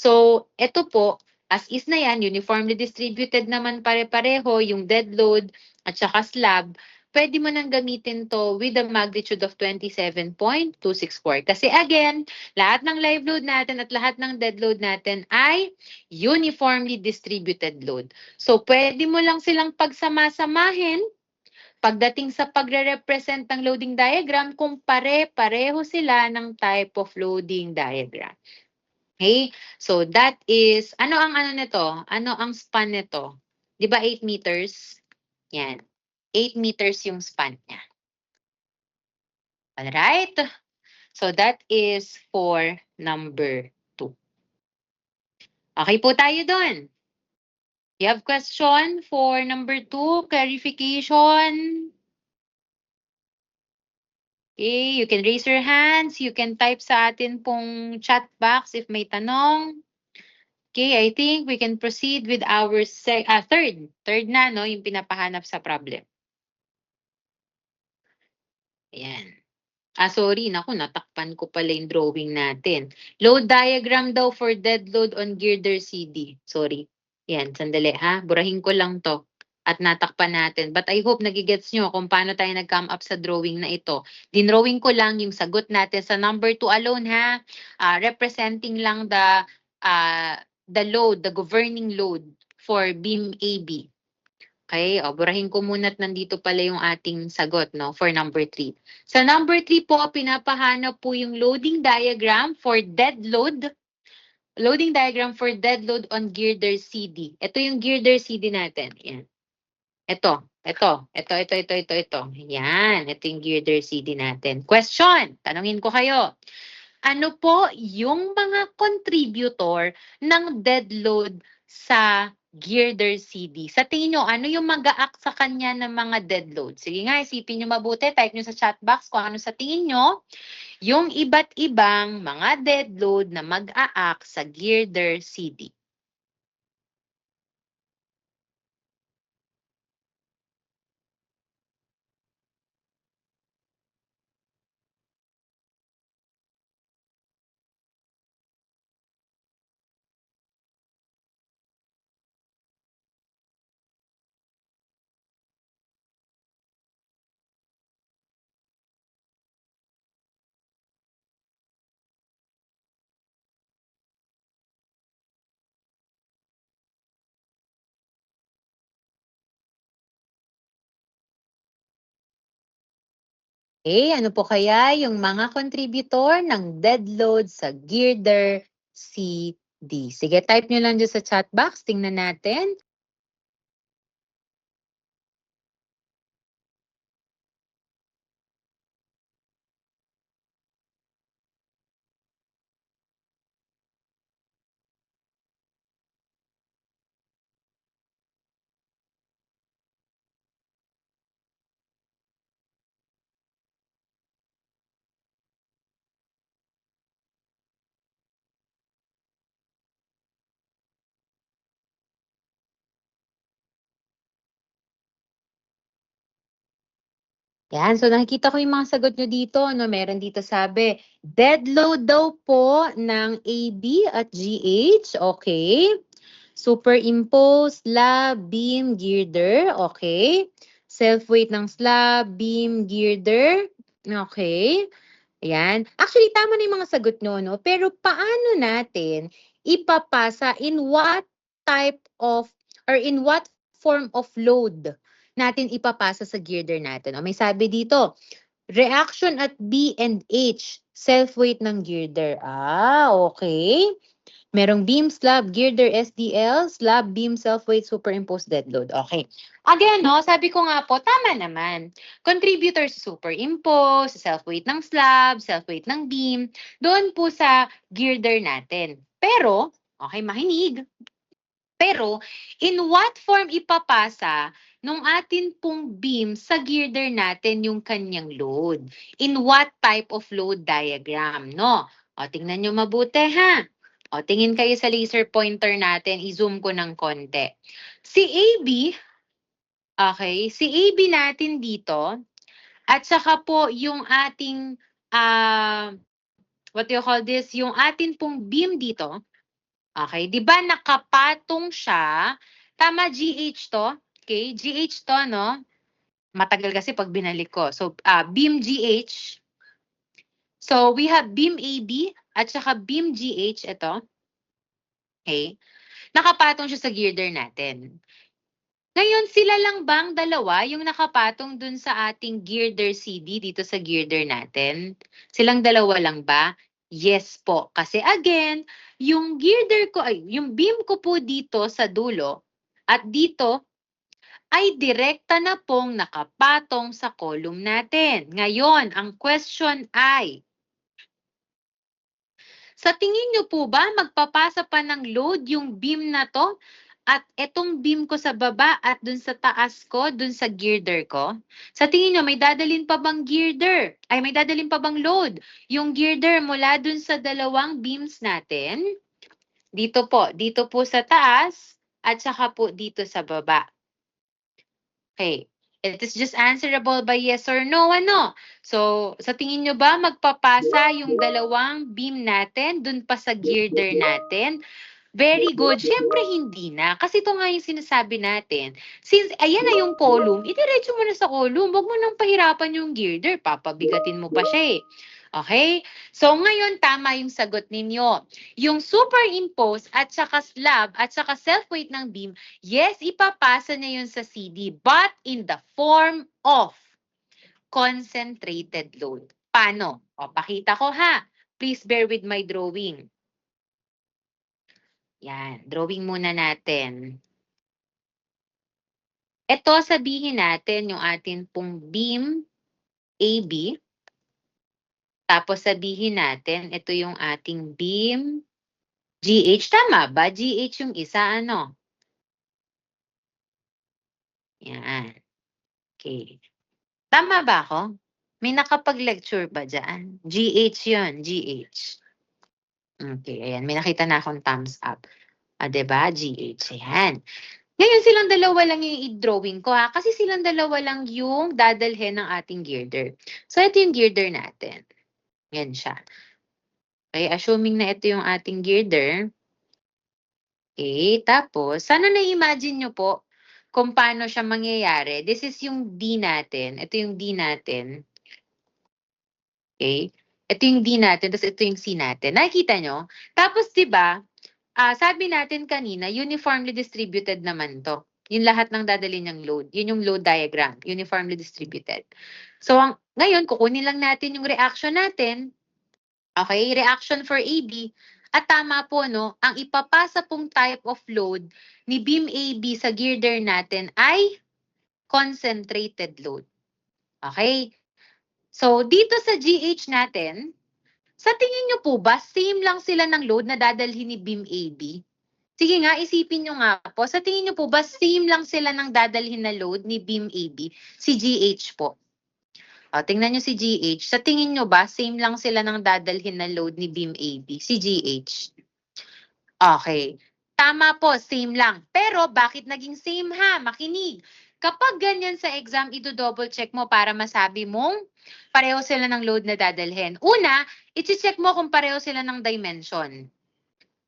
Speaker 1: So, ito po, as is na yan, uniformly distributed naman pare-pareho, yung dead load at saka slab, pwede mo nang gamitin to with a magnitude of 27.264. Kasi again, lahat ng live load natin at lahat ng dead load natin ay uniformly distributed load. So, pwede mo lang silang pagsama-samahin pagdating sa pagre-represent ng loading diagram kung pare-pareho sila ng type of loading diagram. Okay? So that is, ano ang ano nito? Ano ang span nito? Di ba 8 meters? Yan. 8 meters yung span niya. Alright? So that is for number 2. Okay po tayo doon. You have question for number 2? Clarification? Okay, you can raise your hands. You can type sa atin pong chat box if may tanong. Okay, I think we can proceed with our third. Third na, no? Yung pinapahanap sa problem. Ayan. Sorry, naku, natakpan ko pala yung drawing natin. Load diagram daw for dead load on girder CD. Sorry. Yan, sandali ha. Burahin ko lang to. At natakpan natin. But I hope nagigets nyo kung paano tayo nag-come up sa drawing na ito. Dinrawing ko lang yung sagot natin sa number 2 alone ha. Representing lang the load, the governing load for beam AB. Okay, burahin ko muna at nandito pala yung ating sagot, no, for number 3. Sa number 3 po, pinapahanap po yung loading diagram for dead load. Loading diagram for dead load on girder CD. Ito yung girder CD natin. Yan. Ito. Yan, ito yung girder CD natin. Question, tanungin ko kayo. Ano po yung mga contributor ng dead load sa girder CD? Sa tingin nyo, ano yung mag-a-act sa kanya ng mga dead load? Sige nga, isipin nyo mabuti. Type nyo sa chat box kung ano sa tingin nyo yung iba't ibang mga dead load na mag-a-act sa girder CD. Ano po kaya yung mga contributor ng dead load sa girder CD? Sige, type nyo lang dyan sa chat box. Tingnan natin. Yan, so nakikita ko yung mga sagot nyo dito. No? Meron dito sabi, dead load daw po ng AB at GH. Okay. Superimpose slab, beam, girder. Okay. Self-weight ng slab, beam, girder. Okay. Ayan. Actually, tama na yung mga sagot nyo, no? Pero paano natin ipapasa in what type of or in what form of load natin ipapasa sa girder natin? O, may sabi dito, reaction at B and H, self-weight ng girder. Okay. Merong beam, slab, girder, SDL, slab, beam, self-weight, superimposed dead load. Okay. Again, no, sabi ko nga po, tama naman. Contributor sa superimpose, self-weight ng slab, self-weight ng beam, doon po sa girder natin. Pero, okay, makinig. Pero, in what form ipapasa nung atin pong beam sa girder natin yung kanyang load? In what type of load diagram, no? O, tingnan nyo mabuti, ha? O, tingin kayo sa laser pointer natin, i-zoom ko ng konti. Si AB, okay, si AB natin dito, at saka po yung ating, what do you call this, yung atin pong beam dito, okay, di ba nakapatong siya, tama GH to, okay, GH to, no? Matagal kasi pag binalik ko. So, beam GH, so we have beam AB at saka beam GH, ito, okay, nakapatong siya sa girder natin. Ngayon, sila lang bang dalawa yung nakapatong dun sa ating girder CD dito sa girder natin? Silang dalawa lang ba? Yes po. Kasi again, yung girder ko, ay, yung beam ko po dito sa dulo at dito ay direkta na pong nakapatong sa column natin. Ngayon, ang question ay, sa tingin niyo po ba magpapasa pa ng load yung beam na 'to at etong beam ko sa baba at dun sa taas ko, dun sa girder ko? Sa tingin niyo may dadalhin pa bang girder? Ay, may dadalhin pa bang load yung girder mula dun sa dalawang beams natin? Dito po sa taas at saka po dito sa baba. Okay. It is just answerable by yes or no, ano? So, sa tingin nyo ba magpapasa yung dalawang beam natin dun pa sa girder natin? Very good. Siyempre hindi na. Kasi ito nga yung sinasabi natin. Since ayan na yung column, idiretso mo na sa column. Huwag mo nang pahirapan yung girder. Papabigatin mo pa siya eh. Okay? So ngayon tama yung sagot ninyo. Yung superimpose at saka slab at saka self-weight ng beam, yes, ipapasa niya yun sa CD, but in the form of concentrated load. Paano? O, pakita ko ha. Please bear with my drawing. Yan, drawing muna natin. Ito sabihin natin yung atin pong beam AB. Tapos sabihin natin, ito yung ating beam GH. Tama ba? GH yung isa, ano? Yan. Okay. Tama ba ako? May nakapag-lecture ba dyan? GH yun, GH. Okay, ayan. May nakita na akong thumbs up. Diba? GH. Ayan. Ngayon, silang dalawa lang yung i-drawing ko ha. Kasi silang dalawa lang yung dadalhin ng ating girder. So, ito yung girder natin. Yan siya. Okay, assuming na ito yung ating girder. Okay, tapos, sana na-imagine nyo po kung paano siya mangyayari. This is yung D natin. Ito yung D natin. Okay? Ito yung D natin, tapos ito yung C natin. Nakikita nyo? Tapos, di ba, sabi natin kanina, uniformly distributed naman to. Yung lahat ng dadali niyang load. Yun yung load diagram, uniformly distributed. So, ngayon, kukunin lang natin yung reaction natin. Okay, reaction for AB. At tama po, no, ang ipapasa pong type of load ni beam AB sa girder natin ay concentrated load. Okay? So, dito sa GH natin, sa tingin nyo po ba, same lang sila ng load na dadalhin ni beam AB? Sige nga, isipin nyo nga po. Sa tingin nyo po ba, same lang sila ng dadalhin na load ni beam AB? Si GH po. Tingnan nyo si GH. Sa tingin nyo ba, same lang sila ng dadalhin na load ni beam AB? Si GH. Okay. Tama po, same lang. Pero bakit naging same ha? Makinig. Kapag ganyan sa exam, i-double check mo para masabi mong pareho sila ng load na dadalhin. Una, i-check mo kung pareho sila ng dimension.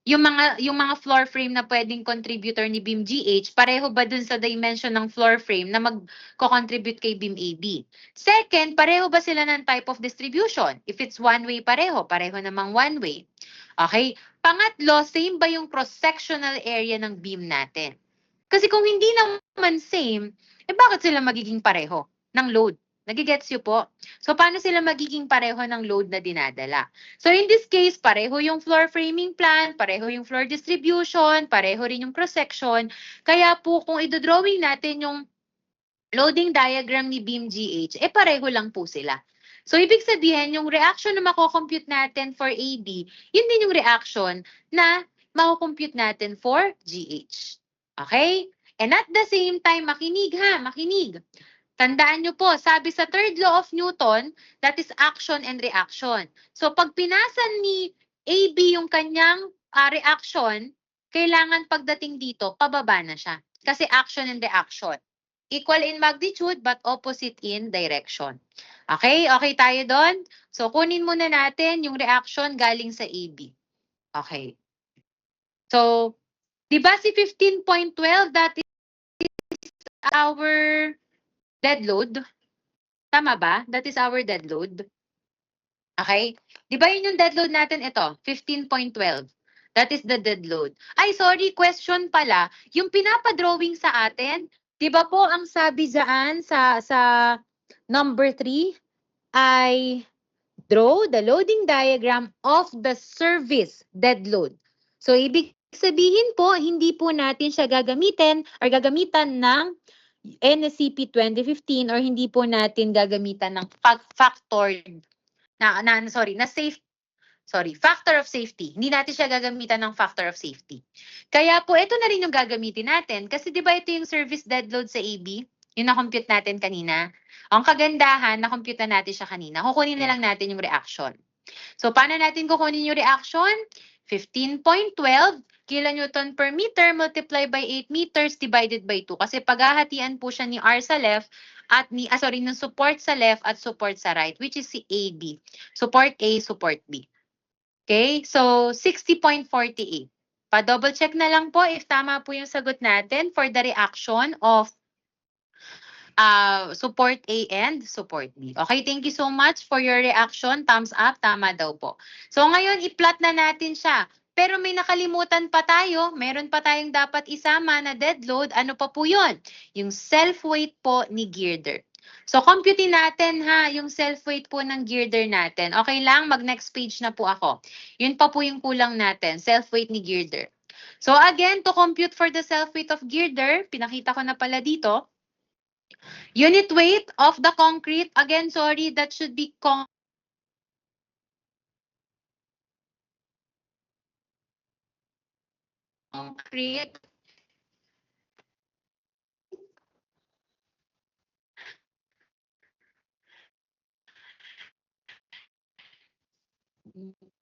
Speaker 1: Yung mga floor frame na pwedeng contributor ni beam GH, pareho ba dun sa dimension ng floor frame na magko-contribute kay beam AB? Second, pareho ba sila ng type of distribution? If it's one-way, pareho namang one-way. Okay? Pangatlo, same ba yung cross-sectional area ng beam natin? Kasi kung hindi naman same, bakit sila magiging pareho ng load? Nagigets nyo po? So, paano sila magiging pareho ng load na dinadala? So, in this case, pareho yung floor framing plan, pareho yung floor distribution, pareho rin yung cross-section. Kaya po, kung idodrawing natin yung loading diagram ni beam GH, pareho lang po sila. So, ibig sabihin, yung reaction na mako-compute natin for AB, yun din yung reaction na mako-compute natin for GH. Okay? And at the same time, makinig ha, makinig. Tandaan nyo po, sabi sa third law of Newton, that is action and reaction. So pag pinasa ni AB yung kanyang reaction, kailangan pagdating dito, pababa na siya. Kasi action and reaction. Equal in magnitude but opposite in direction. Okay? Okay tayo doon? So kunin muna natin yung reaction galing sa AB. Okay. So, di ba si 15.12, that is our dead load? Tama ba? That is our dead load. Okay? Di ba yun yung dead load natin? Ito, 15.12. That is the dead load. Ay, sorry, question pala. Yung pinapadrawing sa atin, di ba po ang sabi dyan sa number 3 ay draw the loading diagram of the service dead load. So, ibig sabihin po, hindi po natin siya gagamitin or gagamitan ng NSCP 2015 or hindi po natin gagamitan ng factored factor of safety. Hindi natin siya gagamitan ng factor of safety. Kaya po, ito na rin yung gagamitin natin. Kasi di ba ito yung service dead load sa AB? Yung na-compute natin kanina. Ang kagandahan, na-compute na natin siya kanina. Kukunin na lang natin yung reaction. So, paano natin kukunin yung reaction? 15.12 kilonewton per meter multiplied by 8 meters divided by 2. Kasi paghahatian po siya ni R sa left at ng support sa left at support sa right, which is si AB. Support A, support B. Okay? So, 60.48. Pa-double check na lang po if tama po yung sagot natin for the reaction of support A and support B. Okay, thank you so much for your reaction. Thumbs up, tama daw po. So ngayon, i-plot na natin siya. Pero may nakalimutan pa tayo. Meron pa tayong dapat isama na dead load. Ano pa po yun? Yung self-weight po ni girder. So, computein natin ha, yung self-weight po ng girder natin. Okay lang, mag-next page na po ako. Yun pa po yung kulang natin, self-weight ni girder. So again, to compute for the self-weight of girder, pinakita ko na pala dito, Unit weight of the concrete, again, sorry, that should be concrete.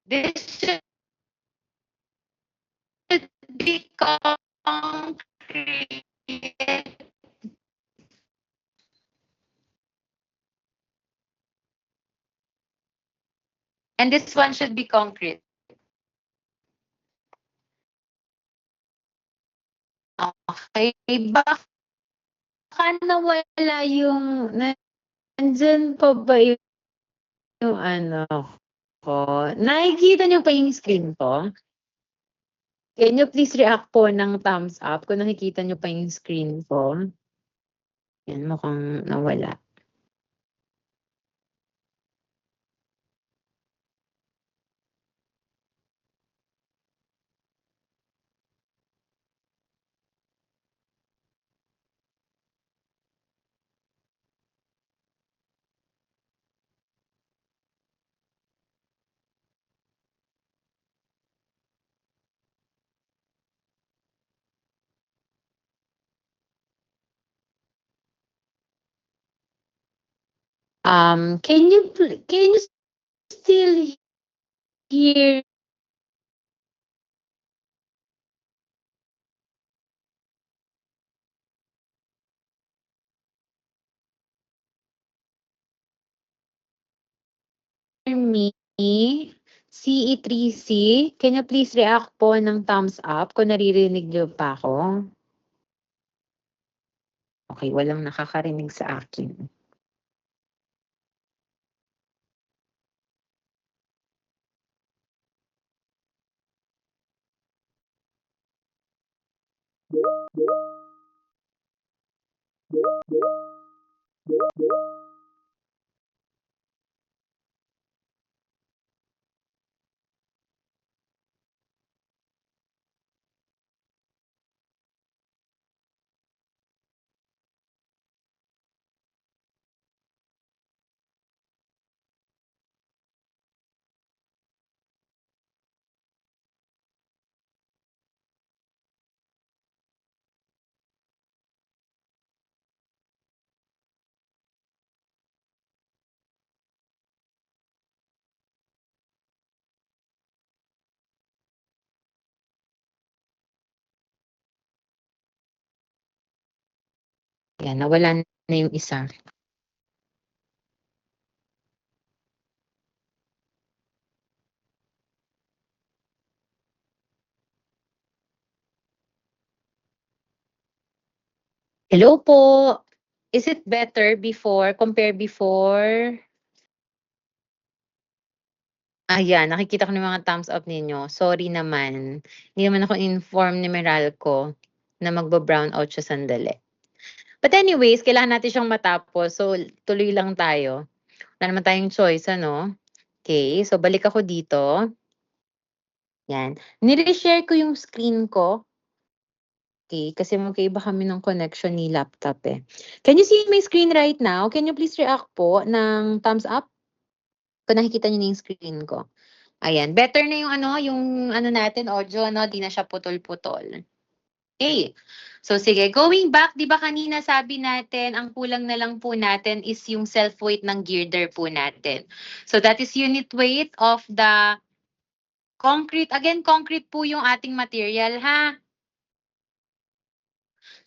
Speaker 1: This should be concrete. And this one should be concrete. Okay. Baka nawala yung, nandyan pa ba yung ano ko? Nakikita niyo pa yung screen ko? Can you please react po ng thumbs up kung nakikita niyo pa yung screen ko? Yan, mukhang nawala. Can you still hear me? CE3C, can you please react po ng thumbs up kung naririnig niyo pa ako? Okay, walang nakakarinig sa akin. Yan, nawala na yung isa. Hello po. Is it better before, compare before? Ayan, nakikita ko na yung mga thumbs up ninyo. Sorry naman. Hindi naman ako inform ni Meralco na magba-brown out siya sandali. But anyways, kailangan natin siyang matapos. So, tuloy lang tayo. Wala naman tayong choice, ano? Okay, so balik ako dito. Yan. Nire-share ko yung screen ko. Okay, kasi magkaiba kami ng connection ni laptop eh. Can you see my screen right now? Can you please react po ng thumbs up? Kung nakikita niyo na yung screen ko. Ayan, better na yung ano natin, audio, no? Di na siya putol-putol. Okay. So sige, going back, di ba kanina sabi natin, ang kulang na lang po natin is yung self-weight ng girder po natin. So that is unit weight of the concrete. Again, concrete po yung ating material, ha?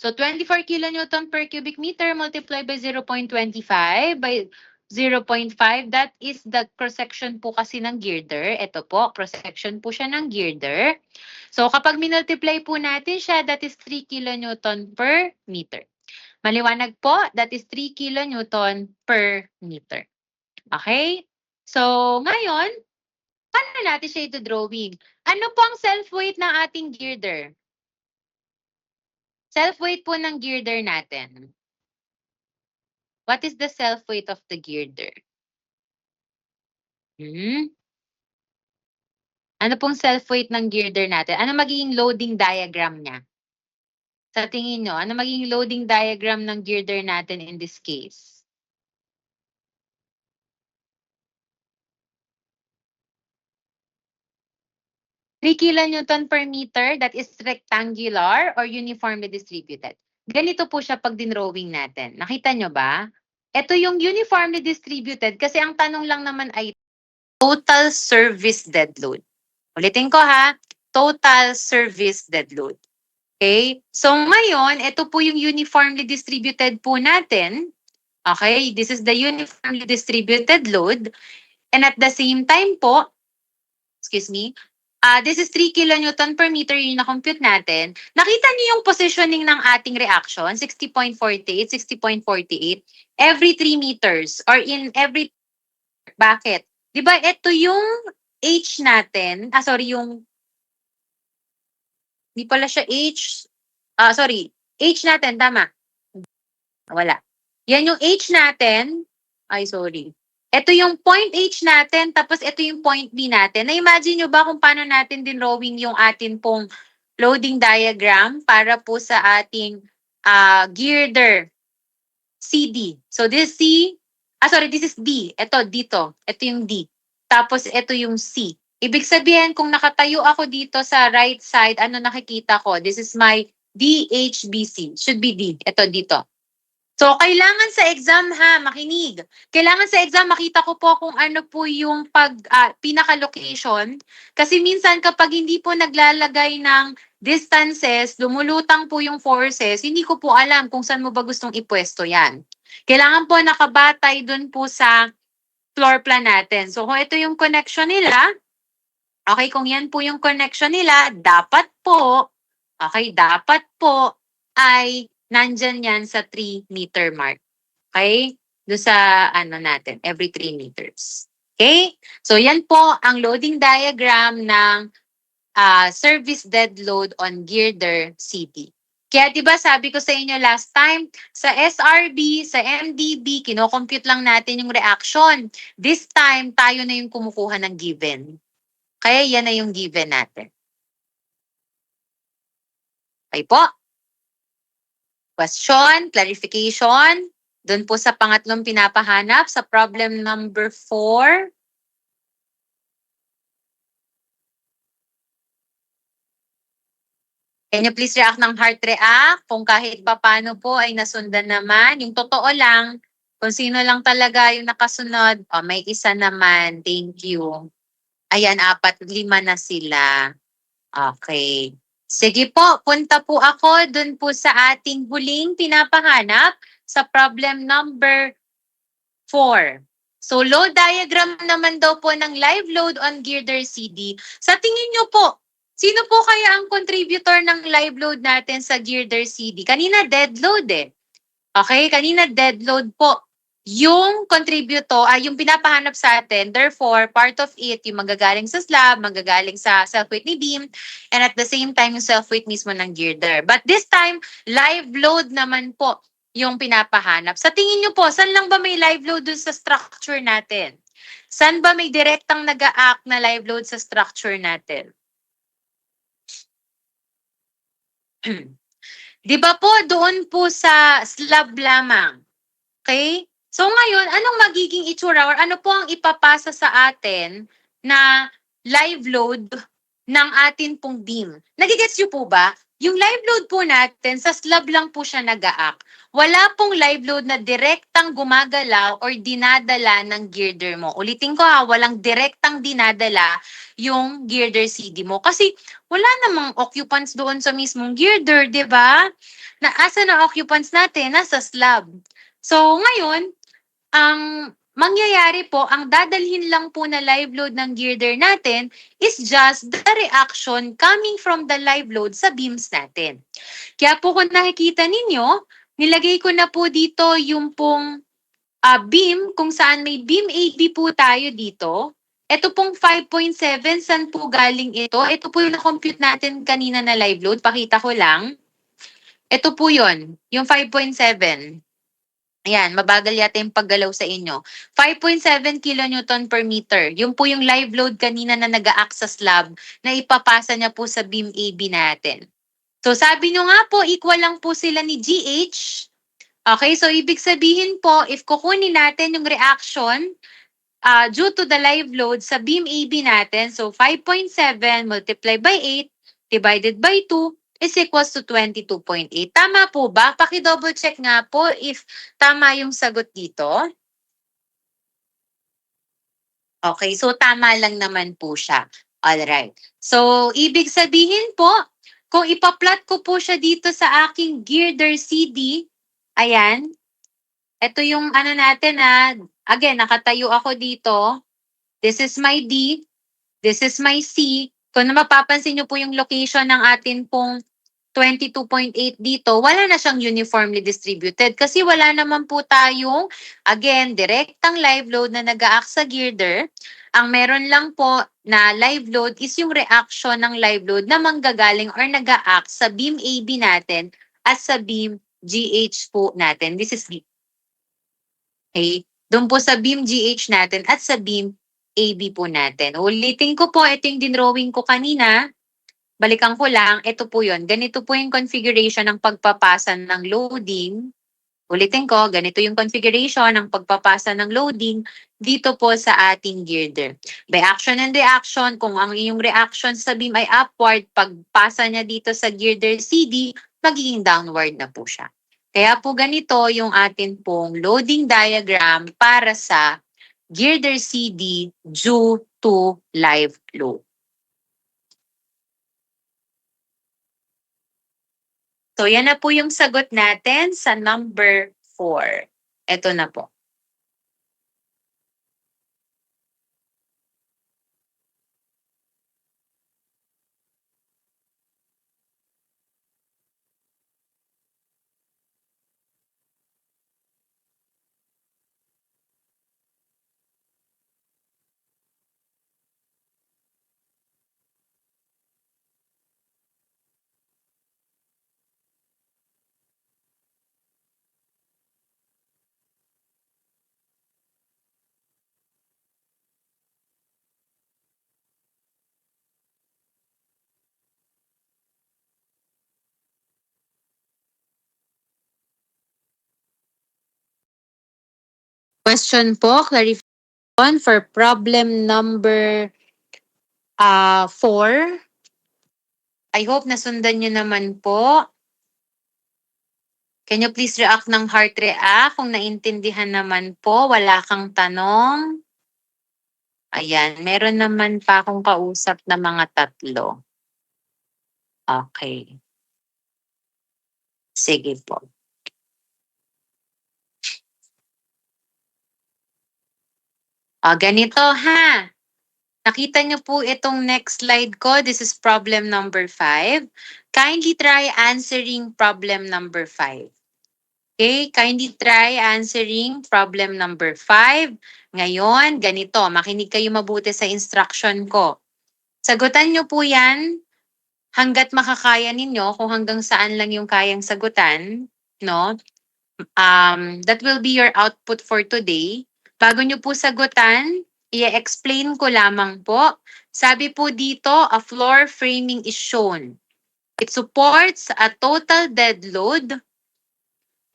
Speaker 1: So 24 kilonewton per cubic meter multiplied by 0.25 by 0.5, that is the cross-section po kasi ng girder. Ito po, cross-section po siya ng girder. So kapag minultiply po natin siya, that is 3 kilonewton per meter. Maliwanag po, that is 3 kilonewton per meter. Okay? So ngayon, paano natin siya ito drawing? Ano po ang self-weight ng ating girder? Self-weight po ng girder natin. What is the self-weight of the girder? Ano pong self-weight ng girder natin? Ano magiging loading diagram niya? Sa tingin nyo, ano magiging loading diagram ng girder natin in this case? Three kilonewton per meter, that is rectangular or uniformly distributed. Ganito po siya pag dinrowing natin. Nakita nyo ba? Ito yung uniformly distributed kasi ang tanong lang naman ay total service dead load. Ulitin ko ha, total service dead load. Okay? So ngayon, ito po yung uniformly distributed po natin. Okay? This is the uniformly distributed load. And at the same time po, excuse me, this is 3 kilonewton per meter yung na-compute natin. Nakita niyo yung positioning ng ating reaction, 60.48, 60.48, every 3 meters or in every, bakit? Di ba ito yung H natin, yung, di pala siya H, H natin, tama. Wala. Yan yung H natin, ito yung point H natin, tapos ito yung point B natin. Na-imagine nyo ba kung paano natin dinrowing yung atin pong loading diagram para po sa ating girder CD. So this this is D. Ito, dito. Ito yung D. Tapos ito yung C. Ibig sabihin, kung nakatayo ako dito sa right side, ano nakikita ko? This is my DHBC. Should be D. Ito, dito. So, kailangan sa exam makinig. Kailangan sa exam makita ko po kung ano po yung pinaka-location. Kasi minsan kapag hindi po naglalagay ng distances, lumulutang po yung forces, hindi ko po alam kung saan mo ba gustong ipwesto yan. Kailangan po nakabatay dun po sa floor plan natin. So, kung ito yung connection nila, okay, kung yan po yung connection nila, dapat po ay nandyan yan sa 3-meter mark. Okay? Doon sa natin, every 3 meters. Okay? So yan po ang loading diagram ng service dead load on girder CD. Kaya 'di ba sabi ko sa inyo last time, sa SRB, sa MDB, kino-compute lang natin yung reaction. This time, tayo na yung kumukuha ng given. Kaya yan na yung given natin. Okay po? Question, clarification, doon po sa pangatlong pinapahanap sa problem number 4. Can you please react ng heart react? Kung kahit pa paano po ay nasundan naman. Yung totoo lang, kung sino lang talaga yung nakasunod, may isa naman. Thank you. Ayan, 4, 5 na sila. Okay. Sige po, punta po ako dun po sa ating huling pinapahanap sa problem number 4. So, load diagram naman daw po ng live load on girder CD. Sa tingin nyo po, sino po kaya ang contributor ng live load natin sa girder CD? Kanina dead load Okay, kanina dead load po. Yung contributor, yung pinapahanap sa atin, therefore, part of it, yung magagaling sa slab, magagaling sa self-weight ni beam, and at the same time, yung self-weight mismo ng girder. But this time, live load naman po yung pinapahanap. Sa tingin nyo po, saan lang ba may live load dun sa structure natin? Saan ba may direktang nag-a-act na live load sa structure natin? Di ba po, doon po sa slab lamang? Okay? So ngayon, anong magiging itsura or ano po ang ipapasa sa atin na live load ng atin pong beam? Nagigets niyo po ba? Yung live load po natin, sa slab lang po siya nag-a-act. Wala pong live load na direktang gumagalaw or dinadala ng girder mo. Ulitin ko walang direktang dinadala yung girder CD mo. Kasi wala namang occupants doon sa mismong girder, di ba? Asa na occupants natin? Nasa slab. So ngayon, ang mangyayari po, ang dadalhin lang po na live load ng girder natin is just the reaction coming from the live load sa beams natin. Kaya po kung nakikita ninyo, nilagay ko na po dito yung pong beam, kung saan may beam AB po tayo dito. Ito pong 5.7, saan po galing ito? Ito po yung na-compute natin kanina na live load. Pakita ko lang. Ito po yun, yung 5.7. Ayan, mabagal yata yung paggalaw sa inyo. 5.7 kilonewton per meter. Yung po yung live load kanina na nag-a-act sa slab na ipapasa niya po sa beam AB natin. So sabi nyo nga po, equal lang po sila ni GH. Okay, so ibig sabihin po, if kukunin natin yung reaction due to the live load sa beam AB natin, so 5.7 multiplied by 8 divided by 2 is equals to 22.8. Tama po ba? Paki-double check nga po if tama yung sagot dito. Okay, so tama lang naman po siya. Alright. So, ibig sabihin po, kung ipa-plot ko po siya dito sa aking girder CD, ayan, ito yung ano natin again, nakatayo ako dito. This is my D, this is my C. Kung mapapansin nyo po yung location ng atin pong 22.8 dito, wala na siyang uniformly distributed kasi wala naman po tayong, again, direktang live load na nag-a-act sa girder. Ang meron lang po na live load is yung reaction ng live load na manggagaling or nag-a-act sa beam AB natin at sa beam GH po natin. This is okay. Doon po sa beam GH natin at sa beam AB po natin. Ulitin ko po, ito yung dinrawing ko kanina. Balikan ko lang, ito po yun. Ganito po yung configuration ng pagpapasa ng loading. Ulitin ko, ganito yung configuration ng pagpapasa ng loading dito po sa ating girder. By action and reaction, kung ang iyong reaction sa beam ay upward, pagpasa niya dito sa girder CD, magiging downward na po siya. Kaya po ganito yung atin pong loading diagram para sa girder CD due to live load. So, yan na po yung sagot natin sa number 4. Ito na po. Question po, clarification for problem number 4. I hope nasundan nyo naman po. Can you please react ng heart react kung naintindihan naman po, wala kang tanong? Ayan, meron naman pa akong kausap na mga 3. Okay. Sige po. Ganito ha. Nakita niyo po itong next slide ko. This is problem number 5. Kindly try answering problem number 5. Okay, kindly try answering problem number 5. Ngayon, ganito, makinig kayo mabuti sa instruction ko. Sagutan niyo po yan hanggat makakaya ninyo, kung hanggang saan lang yung kayang sagutan, no? That will be your output for today. Bago niyo po sagutan, i-explain ko lamang po. Sabi po dito, a floor framing is shown. It supports a total dead load,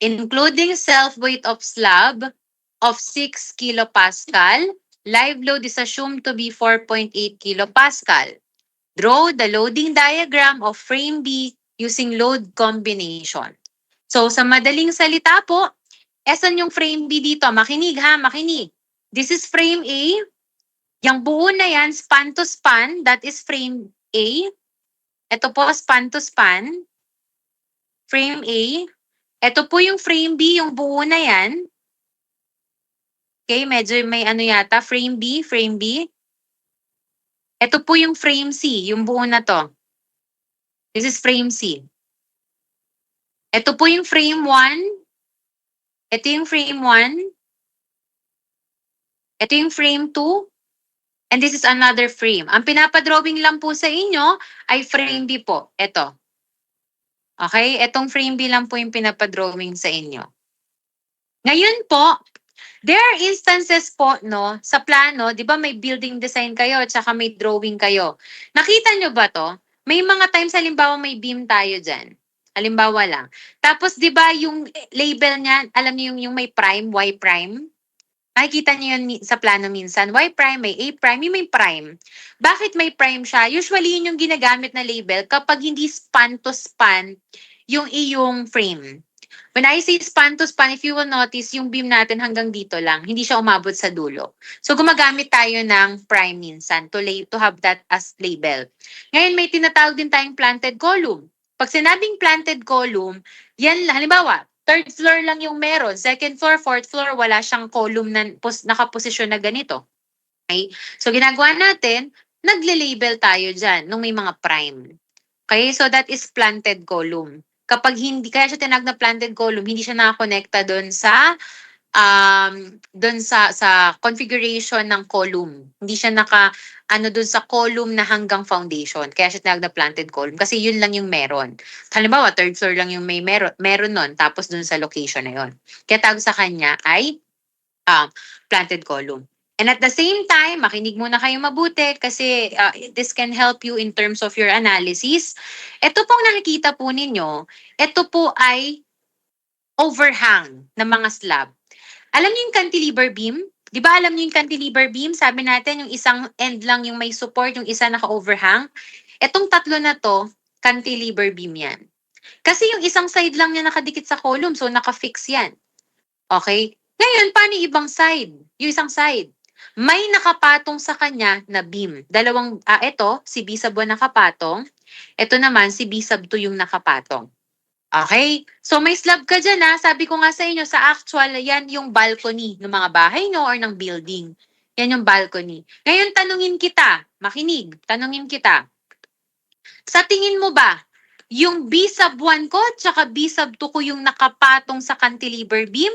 Speaker 1: including self-weight of slab of 6 kilopascal. Live load is assumed to be 4.8 kilopascal. Draw the loading diagram of frame B using load combination. So, sa madaling salita po, esan yung frame B dito? Makinig ha, makinig. This is frame A. Yung buo na yan, span to span, that is frame A. Ito po, span to span. Frame A. Ito po yung frame B, yung buo na yan. Okay, medyo may ano yata, frame B, frame B. Ito po yung frame C, yung buo na to. This is frame C. Ito po yung frame 1. Ito yung frame 1. Ito yung frame 2. And this is another frame. Ang pinapadrawing lang po sa inyo ay frame B po. Ito. Okay? Itong frame B lang po yung pinapadrawing sa inyo. Ngayon po, there are instances po, no, sa plano, di ba may building design kayo at saka may drawing kayo. Nakita nyo ba to? may mga times halimbawa may beam tayo dyan. Halimbawa lang. Tapos 'di ba yung label niya, alam niyo yung may prime, Y prime? Makikita niyo yun sa plano minsan. Y prime, may A prime, yung may prime. Bakit may prime siya? Usually yun yung ginagamit na label kapag hindi span to span yung iyong frame. When I say span to span, if you will notice, yung beam natin hanggang dito lang. Hindi siya umabot sa dulo. So gumagamit tayo ng prime minsan to have that as label. Ngayon may tinatawag din tayong planted column. Pag sinabing planted column, yan halimbawa, third floor lang yung meron, second floor, fourth floor, wala siyang column na nakaposisyon na ganito. Okay? So ginagawa natin, nagle-label tayo dyan nung may mga prime. Okay? So that is planted column. Kapag hindi, kaya siya tinag na planted column, hindi siya nakakonekta doon sa configuration ng column. Hindi siya doon sa column na hanggang foundation. Kaya siya tinag na planted column kasi yun lang yung meron. Halimbawa, third floor lang yung may meron nun, tapos doon sa location na yun. Kaya tawag sa kanya ay planted column. And at the same time, makinig muna kayo mabuti kasi this can help you in terms of your analysis. Ito pong nakikita po ninyo, ito po ay overhang ng mga slab. Alam niyo yung cantilever beam? Di ba alam niyo yung cantilever beam? Sabi natin yung isang end lang yung may support, yung isa naka-overhang. Etong tatlo na to, cantilever beam yan. Kasi yung isang side lang niya nakadikit sa column, so naka-fix yan. Okay? Ngayon, paano yung ibang side? Yung isang side. May nakapatong sa kanya na beam. Ito, si B sub 1 nakapatong. Ito naman, si B sub 2 yung nakapatong. Okay? So may slab ka dyan ha. Sabi ko nga sa inyo, sa actual, yan yung balcony ng mga bahay nyo or ng building. Yan yung balcony. Ngayon, tanungin kita. Makinig. Tanungin kita. Sa tingin mo ba, yung B sub 1 ko tsaka B sub 2 ko yung nakapatong sa cantilever beam?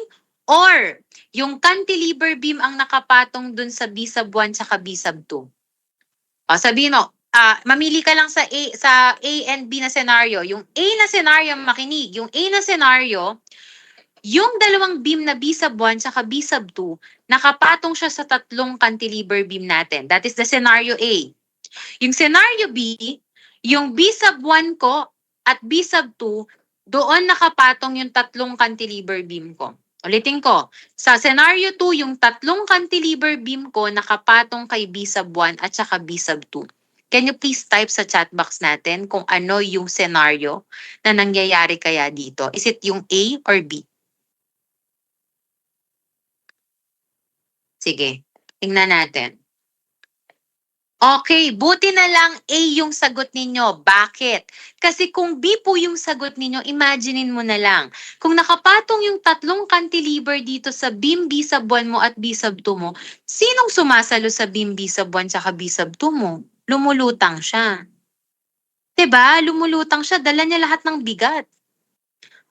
Speaker 1: Or yung cantilever beam ang nakapatong dun sa B sub 1 tsaka B sub 2? O, sabihin mo, mamili ka lang sa A and B na scenario. Yung A na scenario, makinig. Yung A na scenario, yung dalawang beam na B sub 1 tsaka B sub 2, nakapatong siya sa tatlong cantilever beam natin. That is the scenario A. Yung scenario B, yung B sub 1 ko at B sub 2, doon nakapatong yung tatlong cantilever beam ko. Ulitin ko, sa scenario 2, yung tatlong cantilever beam ko nakapatong kay B sub 1 at saka B sub 2. Can you please type sa chat box natin kung ano yung scenario na nangyayari kaya dito? Is it yung A or B? Sige, tingnan natin. Okay, buti na lang A yung sagot ninyo. Bakit? Kasi kung B po yung sagot ninyo, imaginein mo na lang. Kung nakapatong yung tatlong cantilever dito sa beam B sub 1 mo at B sub 2 mo, sinong sumasalo sa beam B sub 1 tsaka B sub 2 mo? Lumulutang siya. 'Di ba? Lumulutang siya, dala niya lahat ng bigat.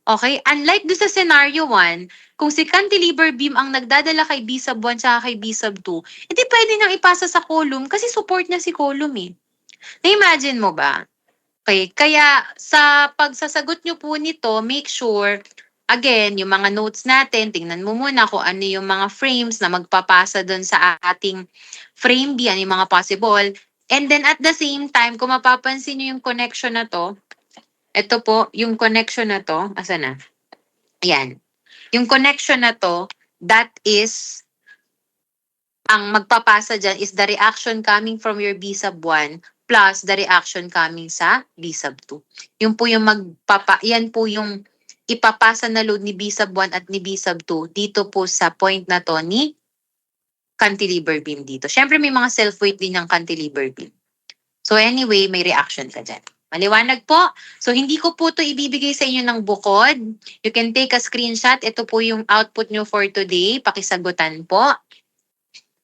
Speaker 1: Okay? Unlike do sa scenario 1, kung si cantilever beam ang nagdadala kay B sub 1 tsaka kay B sub 2, hindi pwede nang ipasa sa column kasi support niya si column eh. Na-imagine mo ba? Okay, kaya sa pagsasagot nyo po nito, make sure, again, yung mga notes natin, tingnan mo muna kung ano yung mga frames na magpapasa doon sa ating frame B, ano yung mga possible. And then at the same time, kung mapapansin nyo yung connection na to, ito po, yung connection na to, asa na? Ayan. Yung connection na to, that is, ang magpapasa dyan is the reaction coming from your B sub 1 plus the reaction coming sa B sub 2. Yung po yung yan po yung ipapasa na load ni B sub 1 at ni B sub 2 dito po sa point na to ni cantilever beam dito. Siyempre may mga self-weight din yung cantilever beam. So anyway, may reaction ka dyan. Maliwanag po. So hindi ko po ito ibibigay sa inyo ng bukod. You can take a screenshot. Ito po yung output nyo for today. Pakisagutan po.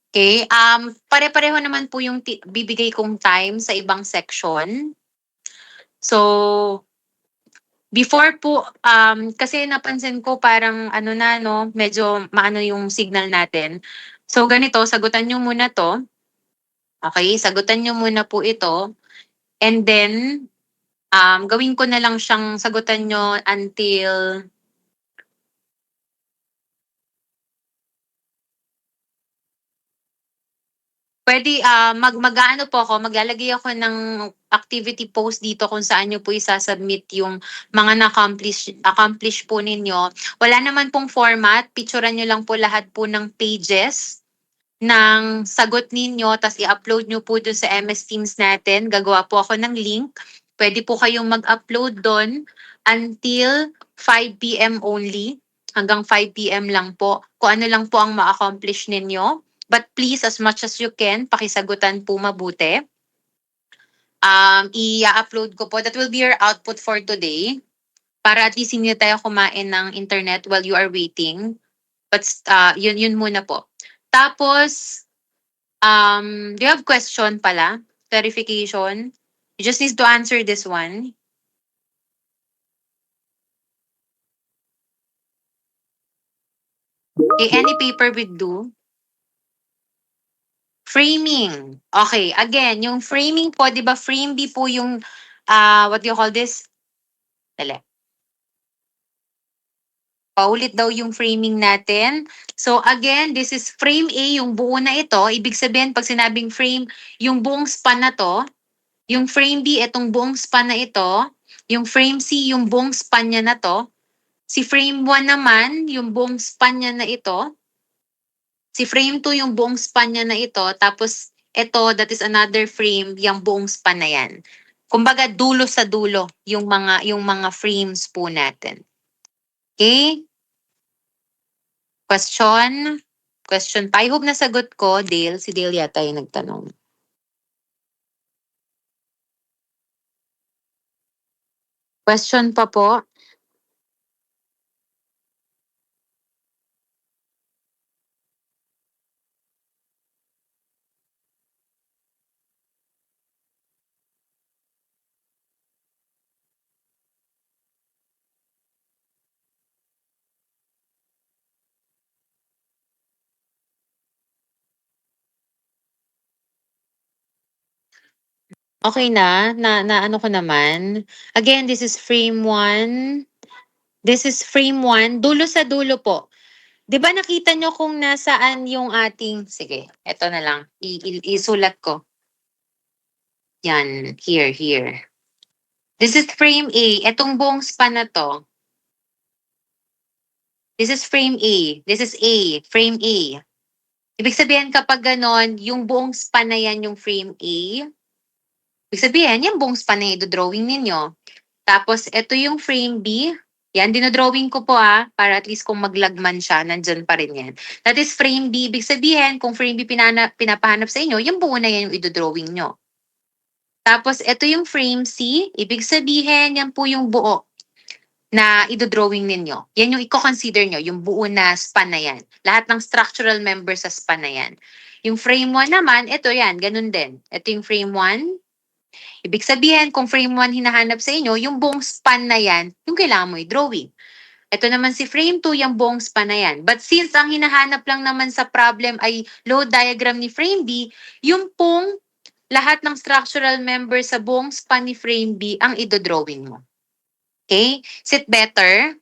Speaker 1: Okay. Pare-pareho naman po yung bibigay kong time sa ibang section. So before po, kasi napansin ko parang medyo maano yung signal natin. So ganito, sagutan nyo muna to. Okay, sagutan nyo muna po ito. And then, gawin ko na lang siyang sagutan nyo until Pwede, mag-aano po ako, maglalagay ako ng activity post dito kung saan nyo po isasubmit yung mga na-accomplish po ninyo. Wala naman pong format, picturean nyo lang po lahat po ng pages ng sagot ninyo, tas i-upload nyo po dun sa MS Teams natin. Gagawa po ako ng link. Pwede po kayong mag-upload doon until 5 p.m. only. Hanggang 5 p.m. lang po. Kung ano lang po ang ma-accomplish ninyo. But please, as much as you can, pakisagutan po mabuti. I-upload ko po. That will be your output for today. Para at least hindi tayo kumain ng internet while you are waiting. But yun muna po. Tapos, do you have question pala? Clarification? You just need to answer this one. Okay, any paper with do? Framing. Okay, again, yung framing po, di ba frame B po yung, what do you call this? Dali. Paulit daw yung framing natin. So again, this is frame A, yung buo na ito. Ibig sabihin, pag sinabing frame, yung buong span na to, yung frame B, itong buong span na ito, yung frame C, yung buong span niya na to, si frame 1 naman, yung buong span niya na ito, si frame 2 yung buong span niya na ito, tapos ito, that is another frame, yung buong span na yan. Kumbaga, dulo sa dulo yung mga frames po natin. Okay? Question? Question pa. I hope nasagot ko, Dale. Si Dale yata yung nagtanong. Question pa po? Okay na ano ko naman. Again, this is frame 1. This is frame 1. Dulo sa dulo po. 'Di ba nakita nyo kung nasaan yung ating, sige, eto na lang, isulat ko. Yan, here. This is frame A. Etong buong span na to. This is frame A. This is A, frame A. Ibig sabihin kapag ganon, yung buong span na yan yung frame A. Ibig sabihin, yung buong span na i-drawing ninyo. Tapos, ito yung frame B. Yan, dinodrawing ko po para at least kung maglagman siya, nandyan pa rin yan. That is frame B. Ibig sabihin, kung frame B pinapahanap sa inyo, yung buo na yan yung idodrawing nyo. Tapos, ito yung frame C. Ibig sabihin, yan po yung buo na idodrawing ninyo. Yan yung i-consider nyo, yung buo na span na yan. Lahat ng structural members sa span na yan. Yung frame 1 naman, ito yan, ganun din. Ito yung frame 1. Ibig sabihin, kung frame 1 hinahanap sa inyo, yung buong span na yan, yung kailangan mo i-drawing. Ito naman si frame 2, yung buong span na yan. But since ang hinahanap lang naman sa problem ay load diagram ni frame B, yung pong lahat ng structural members sa buong span ni frame B ang idodrawing mo. Okay? Is it better?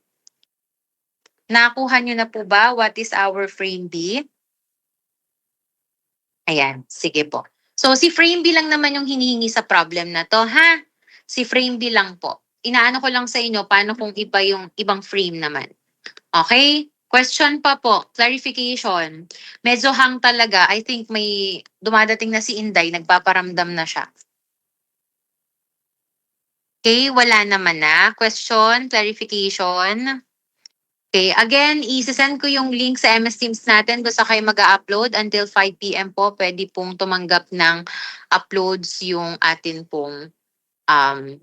Speaker 1: Nakuha nyo na po ba what is our frame B? Ayan, sige po. So si frame B lang naman yung hinihingi sa problem na to, ha? Si frame B lang po. Inaano ko lang sa inyo paano kung iba yung ibang frame naman. Okay? Question pa po, clarification. Medyo hang talaga. I think may dumadating na si Inday, nagpaparamdam na siya. Okay, wala naman na. Question, clarification. Okay, again, isasend ko yung link sa MS Teams natin kung saan kayo mag-upload until 5 p.m. po. Pwede pong tumanggap ng uploads yung atin pong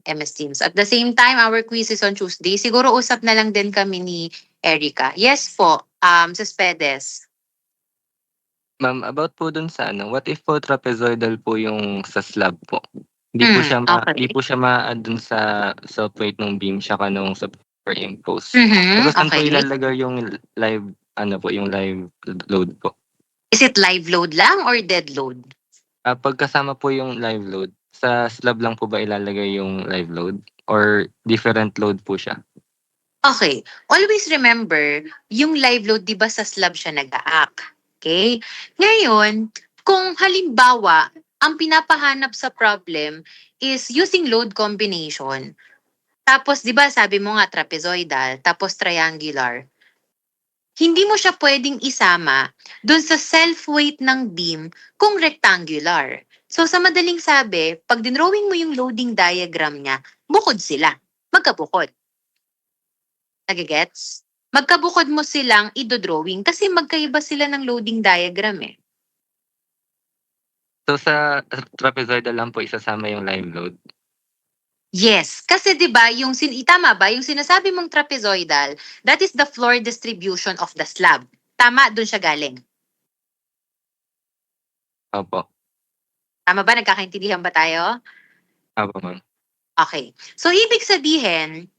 Speaker 1: MS Teams. At the same time, our quiz is on Tuesday. Siguro usap na lang din kami ni Erica. Yes po, Suspedes.
Speaker 2: Ma'am, about po dun sa what if po trapezoidal po yung sa slab po? Hindi po siya
Speaker 1: Okay.
Speaker 2: hindi po siya ma-add dun sa self-weight ng beam tsaka nung superimpose.
Speaker 1: Mhm,
Speaker 2: Pero saan po
Speaker 1: okay.
Speaker 2: ilalagay yung live, yung live load po?
Speaker 1: Is it live load lang or dead load?
Speaker 2: Pagkasama po yung live load, sa slab lang po ba ilalagay yung live load? Or different load po siya?
Speaker 1: Okay. Always remember, yung live load, di ba sa slab siya nag-a-act? Okay? Ngayon, Kung halimbawa, ang pinapahanap sa problem is using load combination, tapos 'di ba sabi mo nga trapezoidal, tapos triangular, hindi mo siya pwedeng isama dun sa self-weight ng beam kung rectangular. So sa madaling sabi, pag dinrawing mo yung loading diagram niya, bukod sila. Magkabukod. Nagigets? Magkabukod mo silang idodrawing kasi magkaiba sila ng loading diagram eh.
Speaker 2: So sa trapezoidal lang po isasama yung live load?
Speaker 1: Yes, kasi 'di ba yung tama ba yung sinasabi mong trapezoidal, that is the floor distribution of the slab. Tama, doon siya galing.
Speaker 2: Opo.
Speaker 1: Tama ba? Nagkakaintindihan ba tayo?
Speaker 2: Opo, ma'am.
Speaker 1: Okay. So ibig sabihin,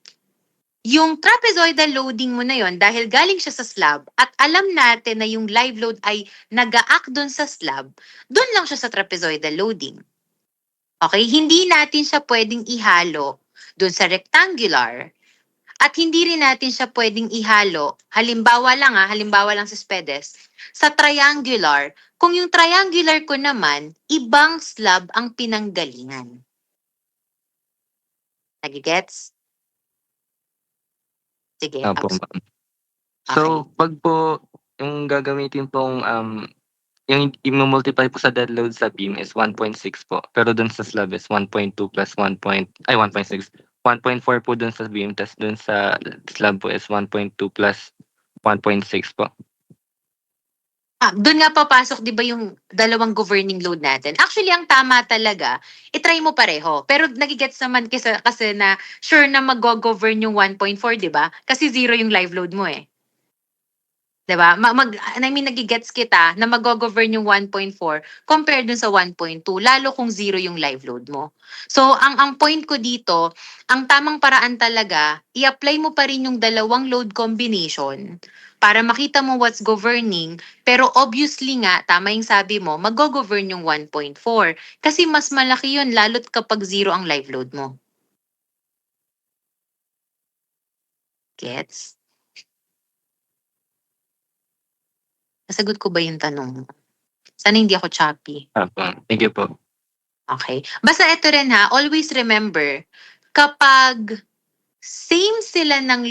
Speaker 1: yung trapezoidal loading mo na yon dahil galing siya sa slab at alam natin na yung live load ay nag-a-act doon sa slab, doon lang siya sa trapezoidal loading. Okay? Hindi natin siya pwedeng ihalo doon sa rectangular at hindi rin natin siya pwedeng ihalo, halimbawa lang sa SPEDES, sa triangular, kung yung triangular ko naman, ibang slab ang pinanggalingan. Nagigets? Sige.
Speaker 2: Opo, ma'am. So, pag po yung gagamitin pong, yung imu-multiply po sa dead load sa beam is 1.6 po, pero dun sa slab is 1.2 plus 1.6, 1.4 po dun sa beam, tas dun sa slab po is 1.2 plus 1.6 po.
Speaker 1: Doon nga papasok 'di ba yung dalawang governing load natin. Actually, ang tama talaga, i-try mo pareho. Pero nagigets naman kasi na sure na mag-govern yung 1.4, 'di ba? Kasi 0 yung live load mo eh. 'Di ba? Nagigets kita na mag-govern yung 1.4 compared dun sa 1.2, lalo kung 0 yung live load mo. So, ang point ko dito, ang tamang paraan talaga, i-apply mo pa rin yung dalawang load combination para makita mo what's governing, pero obviously nga, tama yung sabi mo, mag-govern yung 1.4 kasi mas malaki yun lalo't kapag 0 ang live load mo. Gets? Nasagot ko ba yung tanong mo? Sana hindi ako choppy.
Speaker 2: Opo, thank you po.
Speaker 1: Okay. Basta ito rin ha, always remember, kapag same sila ng